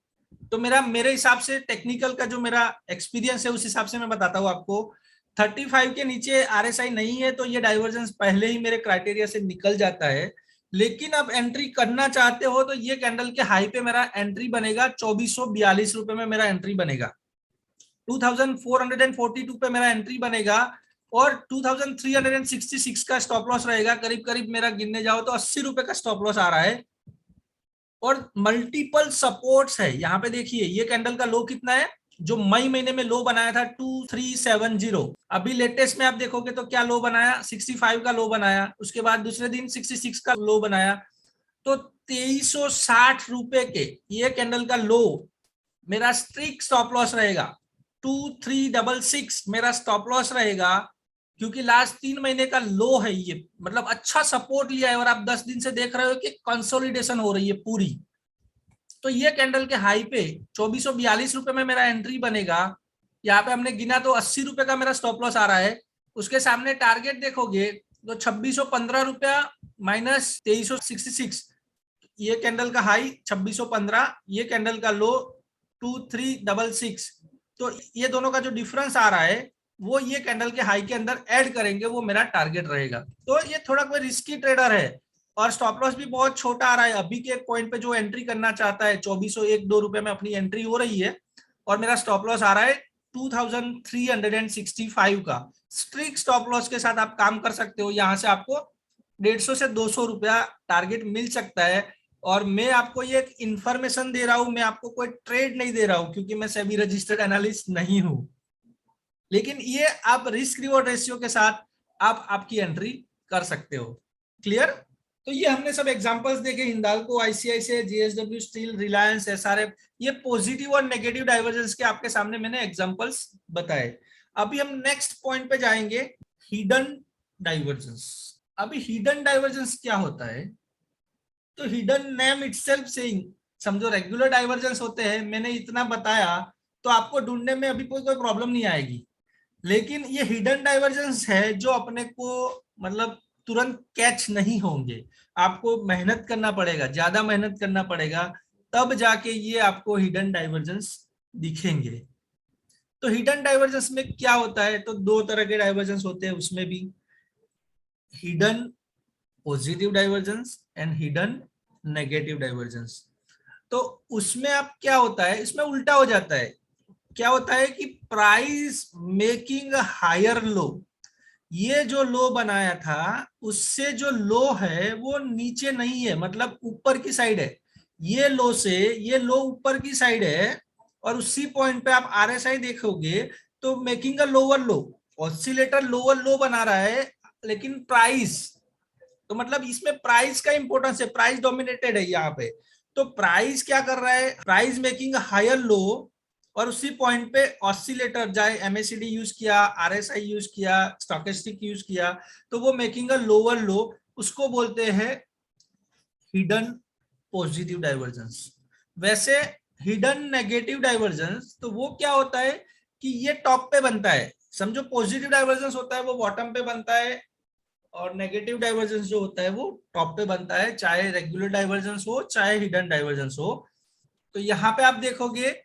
तो मेरे हिसाब से टेक्निकल का जो मेरा एक्सपीरियंस है उस हिसाब से मैं बताता हूँ आपको, 35 के नीचे आरएसआई नहीं है तो ये डाइवर्जेंस पहले ही मेरे क्राइटेरिया से निकल जाता है। लेकिन अब एंट्री करना चाहते हो तो ये कैंडल के हाई पे मेरा एंट्री बनेगा, 2442 रुपए में मेरा एंट्री बनेगा, 2442 पे मेरा एंट्री बनेगा, और 2366 का स्टॉप लॉस रहेगा। करीब करीब मेरा गिनने जाओ तो 80 रुपए का स्टॉप लॉस आ रहा है, और मल्टीपल सपोर्ट्स है। यहाँ पे देखिए ये कैंडल का लो कितना है, जो मई महीने में लो बनाया था 2370, अभी लेटेस्ट में आप देखोगे तो क्या लो बनाया, 65 का लो बनाया, उसके बाद दूसरे दिन 66 का लो बनाया। तो 2360 रुपए के ये कैंडल का लो मेरा स्ट्रिक्ट स्टॉप लॉस रहेगा, 2366 मेरा स्टॉप लॉस रहेगा, क्योंकि लास्ट 3 महीने का लो है ये, मतलब अच्छा सपोर्ट लिया है, और आप 10 दिन से देख रहे हो कि कंसोलिडेशन हो रही है पूरी। तो ये कैंडल के हाई पे 2442 रुपए में मेरा एंट्री बनेगा। यहाँ पे हमने गिना तो 80 रुपए का मेरा स्टॉप लॉस आ रहा है। उसके सामने टारगेट देखोगे तो 2615 रुपया माइनस 2366, ये कैंडल का हाई 2615, ये कैंडल का लो 2366। तो ये दोनों का जो डिफरेंस आ रहा है वो ये कैंडल के हाई के अंदर ऐड करेंगे, वो मेरा टारगेट रहेगा। तो ये थोड़ा कोई रिस्की ट्रेडर है, और स्टॉप लॉस भी बहुत छोटा आ रहा है। अभी के पॉइंट पे जो एंट्री करना चाहता है 2401-2 रुपए में अपनी एंट्री हो रही है, और मेरा स्टॉप लॉस आ रहा है 2365 का। स्ट्रिक्ट स्टॉप लॉस के साथ आप काम कर सकते हो। यहाँ से आपको 150 से 200 रुपया टारगेट मिल सकता है। और मैं आपको ये इंफॉर्मेशन दे रहा हूं, मैं आपको कोई ट्रेड नहीं दे रहा हूं, क्योंकि मैं सेबी रजिस्टर्ड एनालिस्ट नहीं हूं। लेकिन ये आप रिस्क रिवॉर्ड रेशियो के साथ आप आपकी एंट्री कर सकते हो। क्लियर? तो ये हमने सब एग्जांपल्स देखे, Hindalco, ICICI, JSW steel, Reliance, SRF, ये पॉजिटिव और नेगेटिव डाइवर्जेंस के आपके सामने मैंने एग्जांपल्स बताए। अभी हम नेक्स्ट पॉइंट पे जाएंगे, हिडन डाइवर्जेंस। अभी हिडन डाइवर्जेंस क्या होता है? तो हिडन नेम इटसेल्फ सेइंग, समझो रेगुलर डाइवर्जेंस होते हैं, मैंने इतना बताया तो आपको ढूंढने में अभी कोई प्रॉब्लम नहीं आएगी। लेकिन ये हिडन डाइवर्जेंस है जो अपने को मतलब तुरंत कैच नहीं होंगे, आपको मेहनत करना पड़ेगा, ज्यादा मेहनत करना पड़ेगा, तब जाके ये आपको हिडन डाइवर्जेंस दिखेंगे। तो हिडन डाइवर्जेंस में क्या होता है? तो 2 तरह के डाइवर्जेंस होते हैं उसमें भी, hidden positive divergence and hidden negative divergence. तो उसमें आप क्या होता है, इसमें उल्टा हो जाता है। क्या होता है कि प्राइस मेकिंग हायर लो, ये जो लो बनाया था उससे जो लो है वो नीचे नहीं है, मतलब ऊपर की साइड है। ये लो से ये लो ऊपर की साइड है, और उसी पॉइंट पे आप आरएसआई देखोगे तो making a lower low, oscillator lower लो बना रहा है, लेकिन प्राइस, तो मतलब इसमें प्राइस का इंपॉर्टेंस है, प्राइस डोमिनेटेड है यहाँ पे। तो प्राइस क्या कर रहा है, प्राइस मेकिंग हायर लो, और उसी पॉइंट पे ऑसिलेटर चाहे एमएसीडी यूज किया, आरएसआई यूज किया, स्टोकेस्टिक यूज किया, तो वो मेकिंग अ लोअर लो, उसको बोलते हैं हिडन पॉजिटिव डाइवर्जेंस। वैसे हिडन नेगेटिव डाइवर्जेंस तो वो क्या होता है कि ये टॉप पे बनता है, समझो पॉजिटिव डाइवर्जेंस होता है वो बॉटम पे बनता है, और नेगेटिव डाइवर्जेंस जो होता है वो टॉप पे बनता है, चाहे रेगुलर डाइवर्जेंस हो चाहे हिडन डाइवर्जेंस हो। तो यहाँ पे आप देखोगे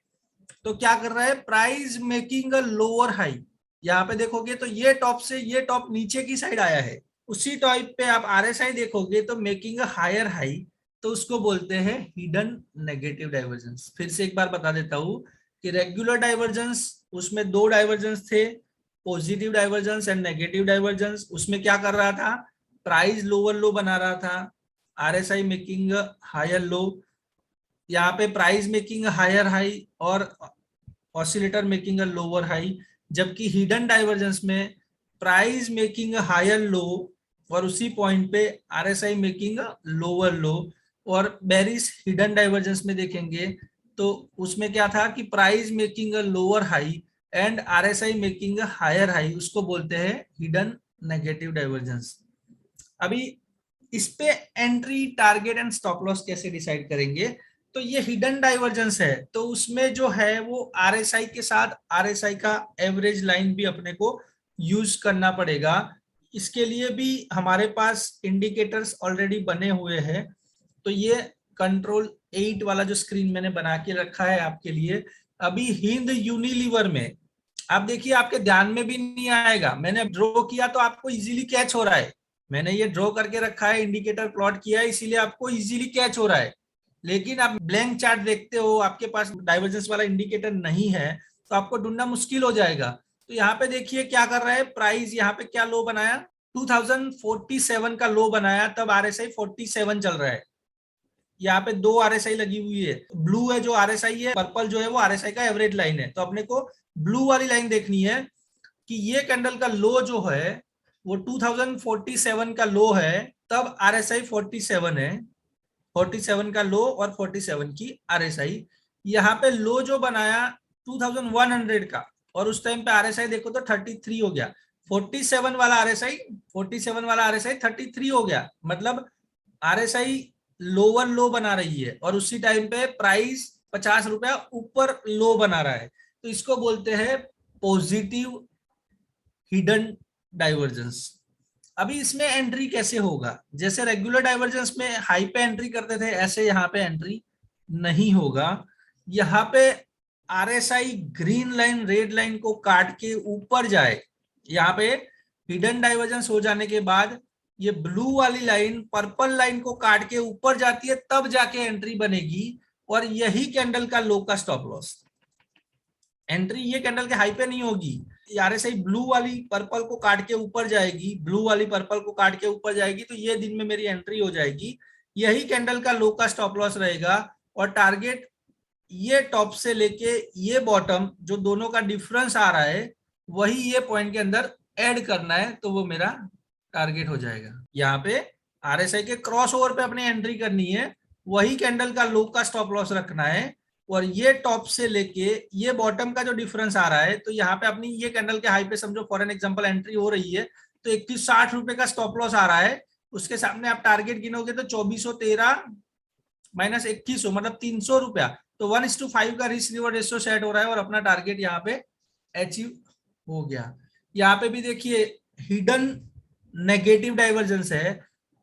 तो क्या कर रहा है, price making a lower high, यहाँ पे देखोगे तो ये टॉप से ये टॉप नीचे की साइड आया है। उसी टाइप पे आप आरएसआई देखोगे तो मेकिंग अ हायर हाई, तो उसको बोलते हैं हिडन नेगेटिव डाइवर्जेंस। फिर से एक बार बता देता हूं कि रेगुलर डाइवर्जेंस उसमें 2 डाइवर्जेंस थे, positive divergence and negative divergence. उसमें क्या कर रहा था, प्राइस लोअर लो बना रहा था, आरएसआई मेकिंग हायर लो, यहाँ पे प्राइस मेकिंग हायर हाई और oscillator making a lower high. जबकि हिडन डाइवर्जेंस में प्राइस मेकिंग हायर लो, और उसी पॉइंट पे आरएसआई मेकिंग लोअर लो। और बेरिस हिडन डाइवर्जेंस में देखेंगे तो उसमें क्या था कि price making lower high, and RSI making a higher high, उसको बोलते हैं हिडन नेगेटिव डाइवर्जेंस। अभी इस पे entry, target and stop loss कैसे डिसाइड करेंगे? तो ये हिडन डाइवर्जेंस है, तो उसमें जो है वो आरएसआई के साथ आरएसआई का एवरेज लाइन भी अपने को यूज करना पड़ेगा। इसके लिए भी हमारे पास इंडिकेटर्स ऑलरेडी बने हुए हैं। तो ये कंट्रोल 8 वाला जो स्क्रीन मैंने बना के रखा है आपके लिए, अभी हिंद यूनिलीवर में आप देखिए, आपके ध्यान में भी नहीं आएगा, मैंने ड्रॉ किया तो आपको इजीली कैच हो रहा है, मैंने ये ड्रॉ करके रखा है, इंडिकेटर प्लॉट किया है, इसीलिए आपको इजीली कैच हो रहा है। लेकिन आप ब्लैंक चार्ट देखते हो, आपके पास डाइवर्जेंस वाला इंडिकेटर नहीं है, तो आपको ढूंढना मुश्किल हो जाएगा। तो यहाँ पे देखिए क्या कर रहा है प्राइस, यहाँ पे क्या लो बनाया, 2047 का लो बनाया, तब आरएसआई 47 चल रहा है। यहाँ पे दो आरएसआई लगी हुई है, ब्लू है जो आरएसआई है, पर्पल जो है वो आरएसआई का एवरेज लाइन है। तो अपने को ब्लू वाली लाइन देखनी है कि ये कैंडल का लो जो है वो 2047 का लो है, तब आरएसआई 47 है, 47 का लो और 47 की आरएसआई। यहाँ पे लो जो बनाया 2100 का, और उस टाइम पे आरएसआई देखो तो 33 हो गया, 47 वाला आरएसआई, 47 वाला आरएसआई 33 हो गया, मतलब आरएसआई लोअर लो बना रही है, और उसी टाइम पे प्राइस 50 रुपया ऊपर लो बना रहा है। तो इसको बोलते हैं पॉजिटिव हिडन डाइवर्जेंस। अभी इसमें एंट्री कैसे होगा? जैसे रेगुलर डाइवर्जेंस में हाई पे एंट्री करते थे, ऐसे यहाँ पे एंट्री नहीं होगा। यहाँ पे RSI green line red line को काट के ऊपर जाए, यहाँ पे हिडन डाइवर्जेंस हो जाने के बाद ये ब्लू वाली लाइन पर्पल लाइन को काट के ऊपर जाती है, तब जाके एंट्री बनेगी, और यही कैंडल का लो का स्टॉप लॉस। एंट्री ये कैंडल के हाई पे नहीं होगी, आरएसआई ब्लू वाली पर्पल को काट के ऊपर जाएगी, ब्लू वाली पर्पल को काट के ऊपर जाएगी, तो ये दिन में मेरी एंट्री हो जाएगी, यही कैंडल का लो का स्टॉप लॉस रहेगा। और टारगेट ये टॉप से लेके ये बॉटम, जो दोनों का डिफरेंस आ रहा है, वही ये पॉइंट के अंदर ऐड करना है, तो वो मेरा टारगेट हो जाएगा। यहाँ पे आरएसआई के क्रॉस ओवर पे अपनी एंट्री करनी है, वही कैंडल का लो का स्टॉप लॉस रखना है, और ये टॉप से लेके ये बॉटम का जो डिफरेंस आ रहा है, तो यहाँ पे अपनी ये कैंडल के हाई पे समझो फॉर एन एग्जांपल एंट्री हो रही है, तो 3160 रुपए का स्टॉप लॉस आ रहा है, उसके सामने आप टारगेट गिनोगे तो 2413 माइनस 2100 मतलब 300 रुपया, तो 1:5 का रिस्क रिवॉर्ड रेशियो सेट हो रहा है, और अपना टारगेट यहाँ पे अचीव हो गया। यहाँ पे भी देखिए हिडन नेगेटिव डाइवर्जेंस है,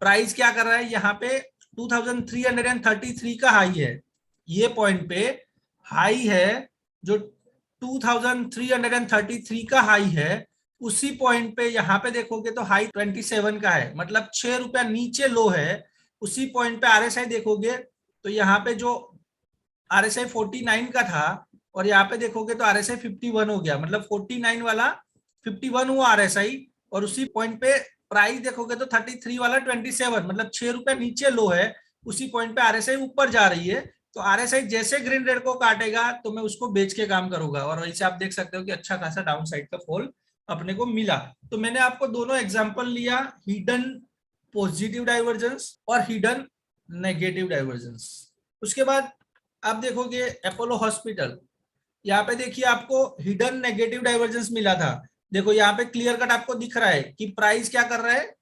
प्राइस क्या कर रहा है, यहाँ पे 2333 का हाई है, ये पॉइंट पे हाई है जो 2333 का हाई है, उसी पॉइंट पे यहाँ पे देखोगे तो हाई 27 का है, मतलब 6 रुपया नीचे लो है। उसी पॉइंट पे आरएसआई देखोगे तो यहाँ पे जो आरएसआई 49 का था, और यहाँ पे देखोगे तो आरएसआई 51 हो गया, मतलब 49 वाला 51 हुआ आरएसआई, और उसी पॉइंट पे प्राइस देखोगे तो 33 वाला 27, मतलब 6 रुपया नीचे लो है, उसी पॉइंट पे आरएसआई ऊपर जा रही है। तो आरएसआई जैसे ग्रीन रेड को काटेगा तो मैं उसको बेच के काम करूंगा, और वैसे आप देख सकते हो कि अच्छा खासा डाउन साइड का फॉल अपने को मिला। तो मैंने आपको दोनों एग्जांपल लिया, हिडन पॉजिटिव डाइवर्जेंस और हिडन नेगेटिव डाइवर्जेंस। उसके बाद आप देखोगे अपोलो हॉस्पिटल, यहाँ पे देखिए आपको हिडन नेगेटिव डाइवर्जेंस मिला था। देखो यहाँ पे क्लियर कट आपको दिख रहा है कि प्राइस क्या कर रहा है,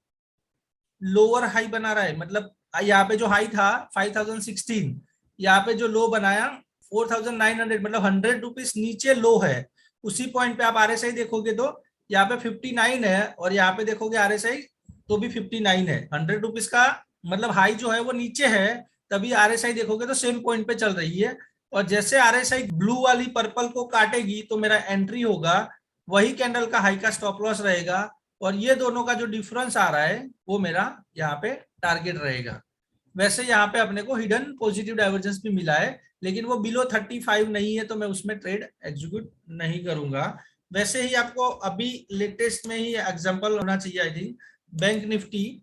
लोअर हाई बना रहा है, मतलब यहाँ पे जो हाई था 5016, यहाँ पे जो लो बनाया 4900, मतलब 100 रुपीज नीचे लो है। उसी पॉइंट पे आप आरएसआई देखोगे तो यहाँ पे 59 है, और यहाँ पे देखोगे आरएसआई तो भी 59 है, 100 रुपीज का मतलब हाई जो है वो नीचे है, तभी आरएसआई देखोगे तो सेम पॉइंट पे चल रही है। और जैसे आरएसआई ब्लू वाली पर्पल को काटेगी तो मेरा एंट्री होगा, वही कैंडल का हाई का स्टॉप लॉस रहेगा, और ये दोनों का जो डिफरेंस आ रहा है वो मेरा यहाँ पे टारगेट रहेगा। वैसे यहाँ पे अपने को हिडन पॉजिटिव डाइवर्जेंस भी मिला है, लेकिन वो बिलो 35 नहीं है, तो मैं उसमें ट्रेड एग्जीक्यूट नहीं करूंगा। वैसे ही आपको अभी लेटेस्ट में ही एग्जांपल होना चाहिए आई थिंक, बैंक निफ्टी,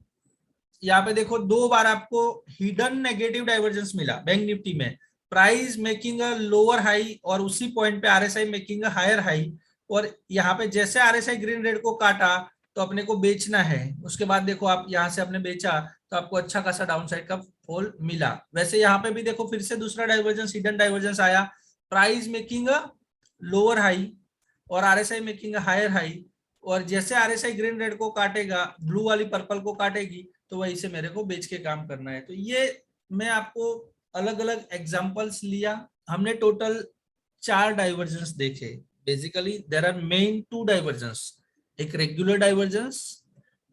यहाँ पे देखो 2 बार आपको हिडन नेगेटिव डाइवर्जेंस मिला बैंक निफ्टी में, price making a lower high और उसी पॉइंट पे RSI making a higher high, और यहाँ पे जैसे आरएसआई ग्रीन रेड को काटा तो अपने को बेचना है। उसके बाद देखो आप यहाँ से आपने बेचा तो आपको अच्छा खासा डाउन साइड का फॉल मिला। वैसे यहाँ पे भी देखो फिर से दूसरा डाइवर्जेंस हिडन डाइवर्जेंस आया, price making a lower high और आरएसआई मेकिंग हायर हाई, और जैसे आरएसआई ग्रीन रेड को काटेगा, ब्लू वाली पर्पल को काटेगी, तो वही से मेरे को बेच के काम करना है। तो ये मैं आपको अलग अलग एग्जांपल्स लिया। हमने टोटल 4 डाइवर्जेंस देखे। Basically there are main 2 divergence, एक रेगुलर डाइवर्जेंस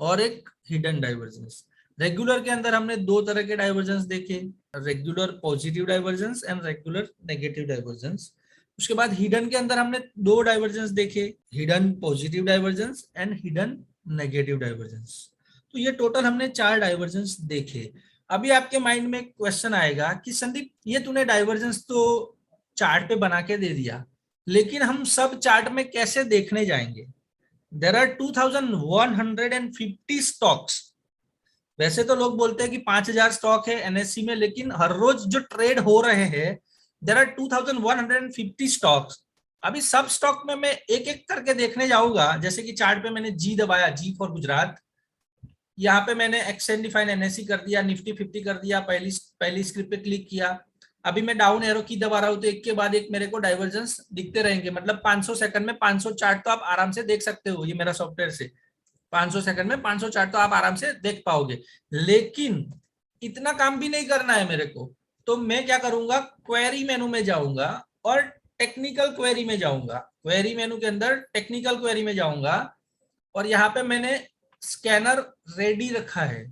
और एक हिडन डाइवर्जेंस। रेगुलर के अंदर हमने 2 तरह के डाइवर्जेंस देखे, regular positive divergence and regular negative divergence. उसके बाद हिडन के अंदर हमने 2 डाइवर्जेंस देखे, hidden positive divergence and hidden negative divergence. तो ये टोटल हमने 4 डाइवर्जेंस देखे। अभी आपके माइंड में एक क्वेश्चन आएगा कि संदीप, ये तूने डाइवर्जेंस तो चार्ट पे बना के दे दिया, लेकिन हम सब चार्ट में कैसे देखने जाएंगे? There are 2150 stocks. वैसे तो लोग बोलते हैं कि 5000 स्टॉक है एनएससी में, लेकिन हर रोज जो ट्रेड हो रहे हैं देयर आर 2150 स्टॉक्स। अभी सब स्टॉक में मैं एक एक करके देखने जाऊंगा। जैसे कि चार्ट पे मैंने जी दबाया, जी फॉर गुजरात, यहाँ पे मैंने एक्सचेंज डिफाइन एनएससी कर दिया, निफ्टी 50 कर दिया, पहली स्क्रिप्ट पे क्लिक किया। अभी मैं डाउन एरो की दबा रहा हूं तो एक के बाद एक मेरे को डाइवर्जेंस दिखते रहेंगे। मतलब 500 सेकंड में 500 चार्ट तो आप आराम से देख सकते हो, ये मेरा सॉफ्टवेयर से 500 सेकंड में 500 चार्ट तो आप आराम से देख पाओगे। लेकिन इतना काम भी नहीं करना है मेरे को, तो मैं क्या करूंगा, क्वेरी मेनू में जाऊंगा और टेक्निकल क्वेरी में जाऊंगा। क्वेरी मेनू के अंदर टेक्निकल क्वेरी में जाऊंगा और यहाँ पे मैंने स्कैनर रेडी रखा है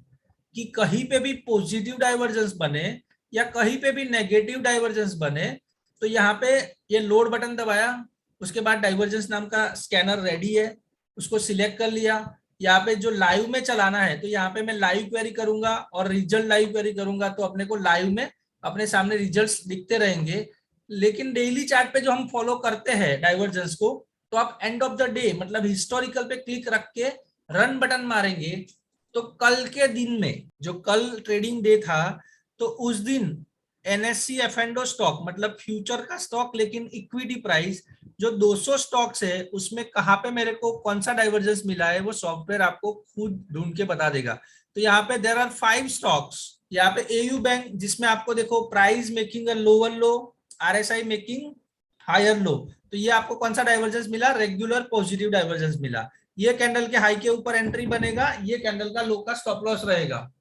कि कहीं पे भी पॉजिटिव डाइवर्जेंस बने या कहीं पे भी नेगेटिव डाइवर्जेंस बने, तो यहाँ पे ये लोड बटन दबाया, उसके बाद डाइवर्जेंस नाम का स्कैनर रेडी है, उसको सिलेक्ट कर लिया। यहाँ पे जो लाइव में चलाना है तो यहाँ पे मैं लाइव क्वेरी करूंगा और रिजल्ट लाइव क्वेरी करूंगा, तो अपने को लाइव में अपने सामने रिजल्ट्स दिखते रहेंगे। लेकिन डेली चार्ट पे जो हम फॉलो करते हैं डाइवर्जेंस को, तो आप एंड ऑफ द डे मतलब हिस्टोरिकल पे क्लिक रख के रन बटन मारेंगे, तो कल के दिन में जो कल ट्रेडिंग डे था, तो उस दिन एनएससी एफएनडो स्टॉक मतलब फ्यूचर का स्टॉक लेकिन इक्विटी प्राइस जो 200 स्टॉक्स है, उसमें कहां पे मेरे को कौन सा डाइवर्जेंस मिला है वो सॉफ्टवेयर आपको खुद ढूंढ के बता देगा। तो यहाँ पे देयर आर 5 स्टॉक्स। यहाँ पे एयू बैंक जिसमें आपको देखो price making a lower low, RSI making higher low, तो ये आपको कौन सा डाइवर्जेंस मिला? रेगुलर पॉजिटिव डाइवर्जेंस मिला। ये कैंडल के हाई के ऊपर एंट्री बनेगा, ये कैंडल का लो का स्टॉप लॉस रहेगा।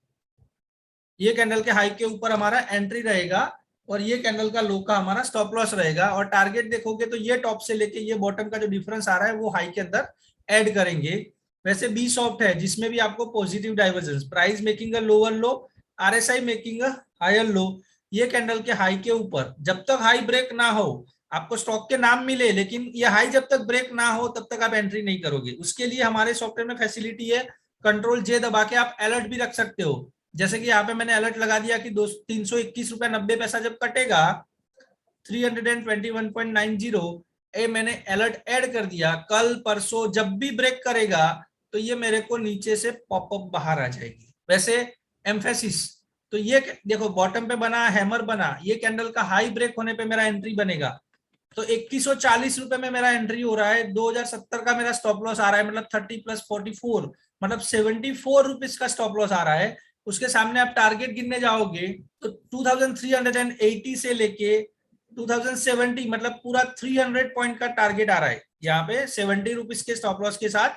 ये कैंडल के हाई के ऊपर हमारा एंट्री रहेगा और ये कैंडल का लो का हमारा स्टॉप लॉस रहेगा। और टारगेट देखोगे तो ये टॉप से लेके ये बॉटम का जो डिफरेंस आ रहा है वो हाई के अंदर ऐड करेंगे। वैसे बी सॉफ्ट है जिसमें भी आपको positive divergence, price making a lower low, RSI making a higher low, ये कैंडल के हाई के ऊपर जब तक हाई ब्रेक ना हो, आपको स्टॉक के नाम मिले लेकिन ये हाई जब तक ब्रेक ना हो तब तक आप एंट्री नहीं करोगे। उसके लिए हमारे सॉफ्टवेयर में फैसिलिटी है, कंट्रोल जे दबा के आप अलर्ट भी रख सकते हो। जैसे कि यहाँ पे मैंने अलर्ट लगा दिया कि 321 रुपया 90 पैसा जब कटेगा 321.90, ए मैंने अलर्ट ऐड कर दिया। कल परसों जब भी ब्रेक करेगा तो ये मेरे को नीचे से पॉपअप बाहर आ जाएगी। वैसे एम्फेसिस, तो ये देखो बॉटम पे बना, हैमर बना, ये कैंडल का हाई ब्रेक होने पे मेरा एंट्री बनेगा। तो 2140 रुपए में मेरा एंट्री हो रहा है, 2070 का मेरा स्टॉप लॉस आ रहा है, मतलब 30 + 44 मतलब 74 रुपीज का स्टॉप लॉस आ रहा है। उसके सामने आप टारगेट गिनने जाओगे तो 2380 से लेके 2070 मतलब पूरा 300 पॉइंट का टारगेट आ रहा है। यहाँ पे 70 रुपीज के स्टॉप लॉस के साथ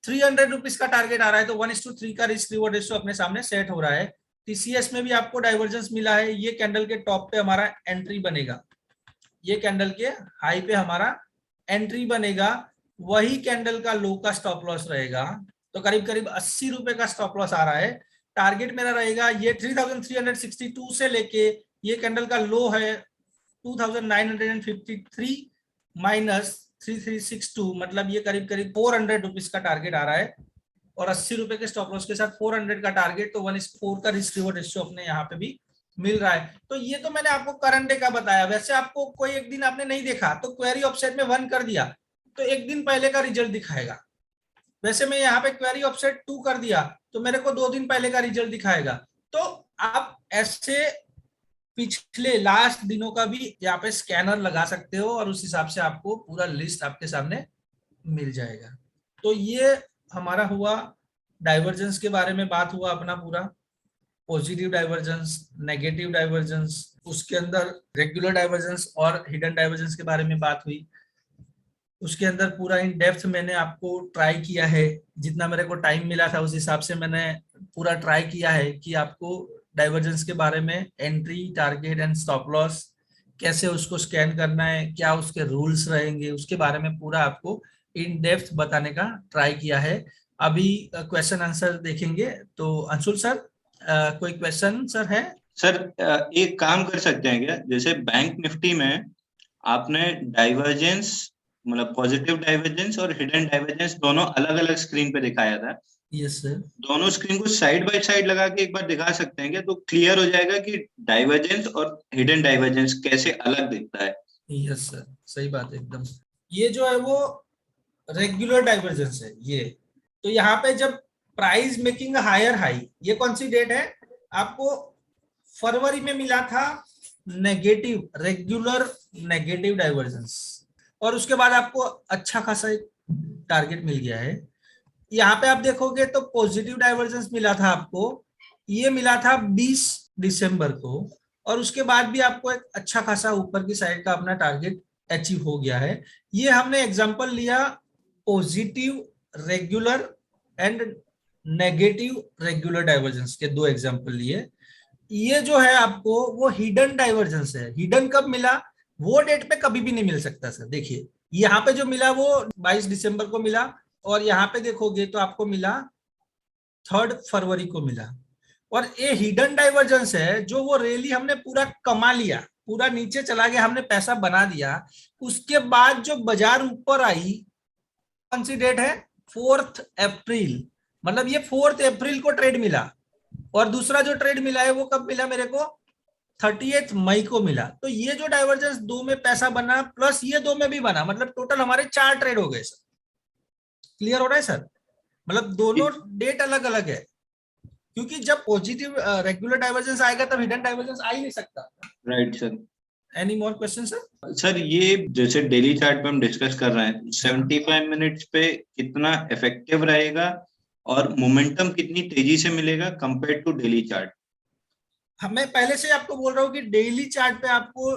300 रुपीज का टारगेट आ रहा है, तो 1:3 का रिस्क रिवॉर्ड रेशियो अपने सामने सेट हो रहा है। टीसीएस में भी आपको डाइवर्जेंस मिला है, ये कैंडल के टॉप पे हमारा एंट्री बनेगा, ये कैंडल के हाई पे हमारा एंट्री बनेगा, वही कैंडल का लो का स्टॉप लॉस रहेगा। तो करीब करीब 80 रुपए का स्टॉप लॉस आ रहा है। टारगेट मेरा रहेगा ये 3362 से लेके ये कैंडल का लो है 2953 माइनस 3362, मतलब ये करीब करीब 400 रुपीज का टारगेट आ रहा है। और 80 रुपए के स्टॉप लॉस के साथ 400 का टारगेट, तो 1:4 का रिस्क रिवॉर्ड रेशियो अपने यहाँ पे भी मिल रहा है। तो ये तो मैंने आपको करंट डे का बताया। वैसे आपको कोई एक दिन आपने नहीं देखा तो क्वेरी ऑफसेट में 1 कर दिया तो एक दिन पहले का रिजल्ट दिखाएगा। वैसे मैं यहाँ पे क्वेरी ऑफसेट 2 कर दिया तो मेरे को 2 दिन पहले का रिजल्ट दिखाएगा। तो आप ऐसे पिछले लास्ट दिनों का भी यहाँ पे स्कैनर लगा सकते हो और उस हिसाब से आपको पूरा लिस्ट आपके सामने मिल जाएगा। तो ये हमारा हुआ डाइवर्जेंस के बारे में बात हुआ अपना पूरा, पॉजिटिव डाइवर्जेंस, नेगेटिव डाइवर्जेंस, उसके अंदर रेगुलर डाइवर्जेंस और हिडन डाइवर्जेंस के बारे में बात हुई। उसके अंदर पूरा इन डेप्थ मैंने आपको ट्राई किया है, जितना मेरे को टाइम मिला था उस हिसाब से मैंने पूरा ट्राई किया है कि आपको डाइवर्जेंस के बारे में, entry, target and stop loss, कैसे उसको स्कैन करना है, क्या उसके रूल्स रहेंगे, उसके बारे में पूरा आपको इन डेप्थ बताने का ट्राई किया है। अभी क्वेश्चन आंसर देखेंगे। तो अंशुल सर, कोई क्वेश्चन सर है? सर एक काम कर सकते हैं क्या, जैसे बैंक निफ्टी में आपने डाइवर्जेंस, मतलब पॉजिटिव डाइवर्जेंस और हिडन डाइवर्जेंस दोनों अलग अलग स्क्रीन पे दिखाया था। Yes sir. दोनों स्क्रीन को साइड बाय साइड लगा के एक बार दिखा सकते हैं क्या, तो क्लियर हो जाएगा कि डाइवर्जेंस और हिडन डाइवर्जेंस कैसे अलग दिखता है। यस सर, सही बात है एकदम। ये जो है वो रेगुलर डाइवर्जेंस है ये। तो यहाँ पे जब प्राइस मेकिंग हायर हाई, ये कौन सी डेट है? आपको फरवरी में मिला था नेगेटिव, रेगुलर नेगेटिव डाइवर्जेंस, और उसके बाद आपको अच्छा खासा एक टारगेट मिल गया है। यहाँ पे आप देखोगे तो पॉजिटिव डाइवर्जेंस मिला था आपको, ये मिला था 20 दिसंबर को, और उसके बाद भी आपको एक अच्छा खासा ऊपर की साइड का अपना टारगेट अचीव हो गया है। ये हमने एग्जांपल लिया positive regular and negative regular divergence के, दो एग्जांपल लिए। ये जो है आपको वो हिडन डाइवर्जेंस है। हिडन कब मिला? वो डेट पे कभी भी नहीं मिल सकता सर। देखिए यहाँ पे जो मिला वो 22 दिसंबर को मिला, और यहाँ पे देखोगे तो आपको मिला 3 फरवरी को मिला। और ये हिडन डाइवर्जेंस है जो वो रैली हमने पूरा कमा लिया, पूरा नीचे चला गया, हमने पैसा बना दिया। उसके बाद जो बाजार ऊपर आई, कौन सी डेट है? 4 अप्रैल। मतलब ये 4 अप्रैल को ट्रेड मिला, और दूसरा जो ट्रेड मिला है वो कब मिला मेरे को? 30 मई को मिला। तो ये जो डाइवर्जेंस दो में पैसा बना, प्लस ये दो में भी बना, मतलब टोटल हमारे 4 ट्रेड हो गए सर। क्लियर हो रहा है सर? मतलब दोनों डेट अलग अलग है, क्योंकि जब पॉजिटिव रेगुलर डाइवर्जेंस आएगा तब हिडन डाइवर्जेंस आ ही नहीं सकता। Right sir. Any more question sir? Sir ये जैसे डेली चार्ट पे हम डिस्कस कर रहे हैं, 75 मिनट्स पे कितना इफेक्टिव रहेगा और मोमेंटम कितनी तेजी से मिलेगा कंपेयर टू डेली चार्ट? मैं पहले से आपको बोल रहा हूँ कि डेली चार्ट पे आपको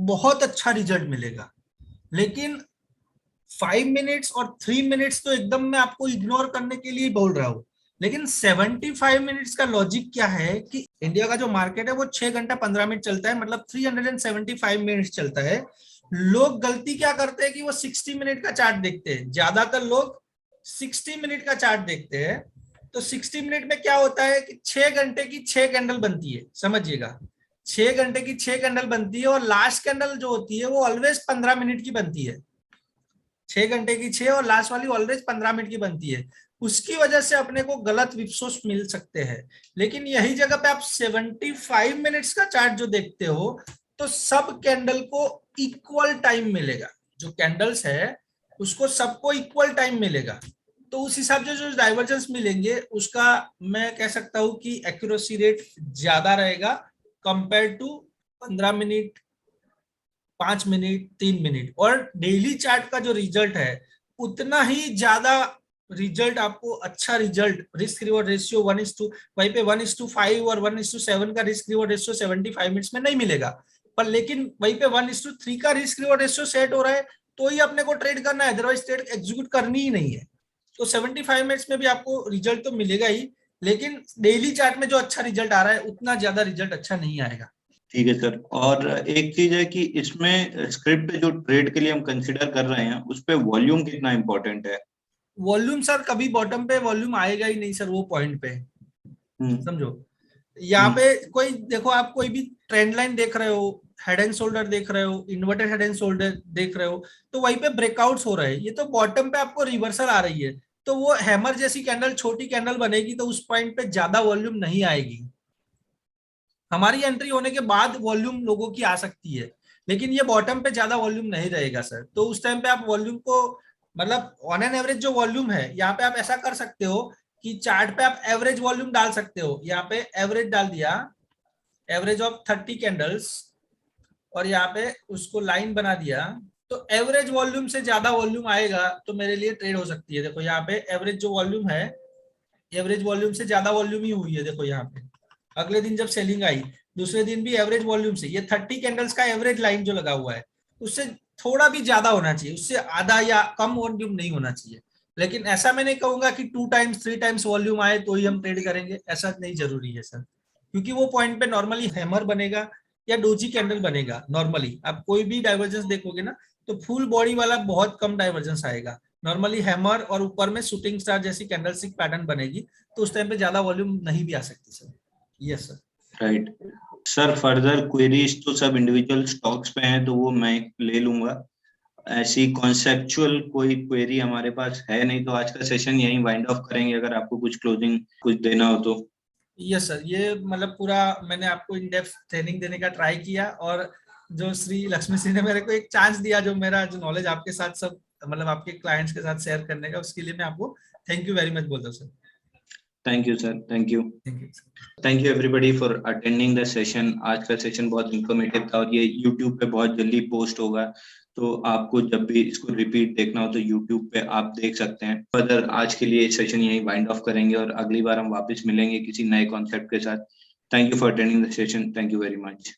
बहुत अच्छा रिजल्ट मिलेगा, लेकिन 5 मिनट्स और 3 मिनट्स तो एकदम मैं आपको इग्नोर करने के लिए बोल रहा हूँ। लेकिन 75 मिनट्स का लॉजिक क्या है कि इंडिया का जो मार्केट है वो 6 घंटा 15 मिनट चलता है, मतलब 375 मिनट्स चलता है। लोग गलती क्या करते हैं कि वो 60 मिनट का चार्ट देखते हैं, ज्यादातर लोग 60 मिनट का चार्ट देखते हैं। तो 60 मिनट में क्या होता है कि 6 घंटे की 6 कैंडल बनती है, समझिएगा, 6 घंटे की 6 कैंडल बनती है, और लास्ट कैंडल जो होती है वो ऑलवेज 15 मिनट की बनती है। 6 घंटे की 6 और लास्ट वाली ऑलवेज 15 मिनट की बनती है। उसकी वजह से अपने को गलत विप्सोस मिल सकते हैं। लेकिन यही जगह पे आप 75 मिनट्स का चार्ट जो देखते हो, तो सब कैंडल को इक्वल टाइम मिलेगा। जो कैंडल्स है उसको सबको इक्वल टाइम मिलेगा। तो उस हिसाब से जो डाइवर्जेंस मिलेंगे उसका मैं कह सकता हूं कि एक्यूरेसी रेट ज्यादा रहेगा compare to 15 minute, 5 minute, 3 minute. और डेली चार्ट का जो रिजल्ट है उतना ही ज्यादा रिजल्ट आपको, अच्छा रिजल्ट, रिस्क रिवॉर्ड रेशियो 1:, वहीं पे 1:5 और 1:7 का रिस्क रिवॉर्ड रेशियो 75 मिनट्स में नहीं मिलेगा। पर लेकिन वहीं पे 1:3 का रिस्क रिवॉर्ड रेशियो सेट हो रहा है, तो ही अपने को ट्रेड करना है, अदरवाइज ट्रेड एग्जीक्यूट करनी ही नहीं है। तो 75 मिनट्स में भी आपको रिजल्ट तो मिलेगा ही, लेकिन डेली चार्ट में जो अच्छा रिजल्ट आ रहा है उतना ज्यादा रिजल्ट अच्छा नहीं आएगा। ठीक है सर। और एक चीज है कि इसमें स्क्रिप्ट जो ट्रेड के लिए हम कंसिडर कर रहे हैं उस पे वॉल्यूम कितना इंपॉर्टेंट है? वॉल्यूम सर कभी बॉटम पे वॉल्यूम आएगा ही नहीं सर, वो पॉइंट पे समझो। यहाँ हम्म, पे कोई देखो, आप कोई भी ट्रेंड लाइन देख रहे हो, हेड एंड शोल्डर देख रहे हो, इन्वर्टेड हेड एंड शोल्डर देख रहे हो, तो वहीं पे ब्रेकआउट्स हो रहे हैं। ये तो बॉटम पे आपको रिवर्सल आ रही है, तो वो हैमर जैसी कैंडल, छोटी कैंडल बनेगी, तो उस पॉइंट पे ज्यादा वॉल्यूम नहीं आएगी। हमारी एंट्री होने के बाद वॉल्यूम लोगों की आ सकती है, लेकिन ये बॉटम पे ज्यादा वॉल्यूम नहीं रहेगा सर। तो उस टाइम पे आप वॉल्यूम को, मतलब ऑन एन एवरेज जो वॉल्यूम है, यहाँ पे आप ऐसा कर सकते हो कि चार्ट पे आप एवरेज वॉल्यूम डाल सकते हो। यहाँ पे एवरेज डाल दिया, एवरेज ऑफ 30 कैंडल्स, और यहाँ पे उसको लाइन बना दिया। तो एवरेज वॉल्यूम से ज्यादा वॉल्यूम आएगा तो मेरे लिए ट्रेड हो सकती है। देखो यहाँ पे एवरेज जो वॉल्यूम है, एवरेज वॉल्यूम से ज्यादा वॉल्यूम ही हुई है। देखो यहाँ पे अगले दिन जब सेलिंग आई, दूसरे दिन भी एवरेज वॉल्यूम से, ये 30 कैंडल्स का एवरेज लाइन जो लगा हुआ है उससे थोड़ा भी ज्यादा होना चाहिए, उससे आधा या कम वॉल्यूम नहीं होना चाहिए। लेकिन ऐसा मैं नहीं कहूंगा कि 2 टाइम्स 3 टाइम्स वॉल्यूम आए तो ही हम ट्रेड करेंगे, ऐसा नहीं जरूरी है सर। क्योंकि वो पॉइंट पे नॉर्मली हैमर बनेगा या डोजी कैंडल बनेगा। नॉर्मली आप कोई भी डाइवर्जेंस देखोगे ना, तो फुल बॉडी वाला बहुत कम डाइवर्जेंस आएगा। नॉर्मली हैमर और ऊपर में शूटिंग स्टार जैसी कैंडलस्टिक पैटर्न बनेगी, तो उस टाइम पे ज्यादा वॉल्यूम नहीं भी आ सकती sir. Yes sir. Right sir, further queries तो सब इंडिविजुअल स्टॉक्स पे हैं तो वो मैं ले लूंगा। ऐसी कॉन्सेप्चुअल कोई क्वेरी हमारे पास है नहीं, तो आज का सेशन यहीं वाइंड ऑफ करेंगे। अगर आपको कुछ क्लोजिंग कुछ देना हो तो। यस सर, ये मतलब पूरा मैंने आपको इन डेप्थ ट्रेनिंग देने का ट्राई किया, और जो श्री लक्ष्मी सिंह ने मेरे को एक चांस दिया, जो मेरा जो नॉलेज आपके साथ सब मतलब आपके क्लाइंट्स के साथ शेयर करने का, उसके लिए मैं आपको थैंक यू वेरी मच बोलता हूँ sir. Thank you sir, thank you. Thank you. Thank you everybody for attending the session. आज का सेशन बहुत इंफॉर्मेटिव था और ये यूट्यूब पे बहुत जल्दी पोस्ट होगा, तो आपको जब भी इसको रिपीट देखना हो तो यूट्यूब पे आप देख सकते हैं। फर्दर आज के लिए सेशन यहीं वाइंड ऑफ करेंगे और अगली बार हम वापस मिलेंगे किसी नए कॉन्सेप्ट के साथ। Thank you for attending the session. Thank you very much.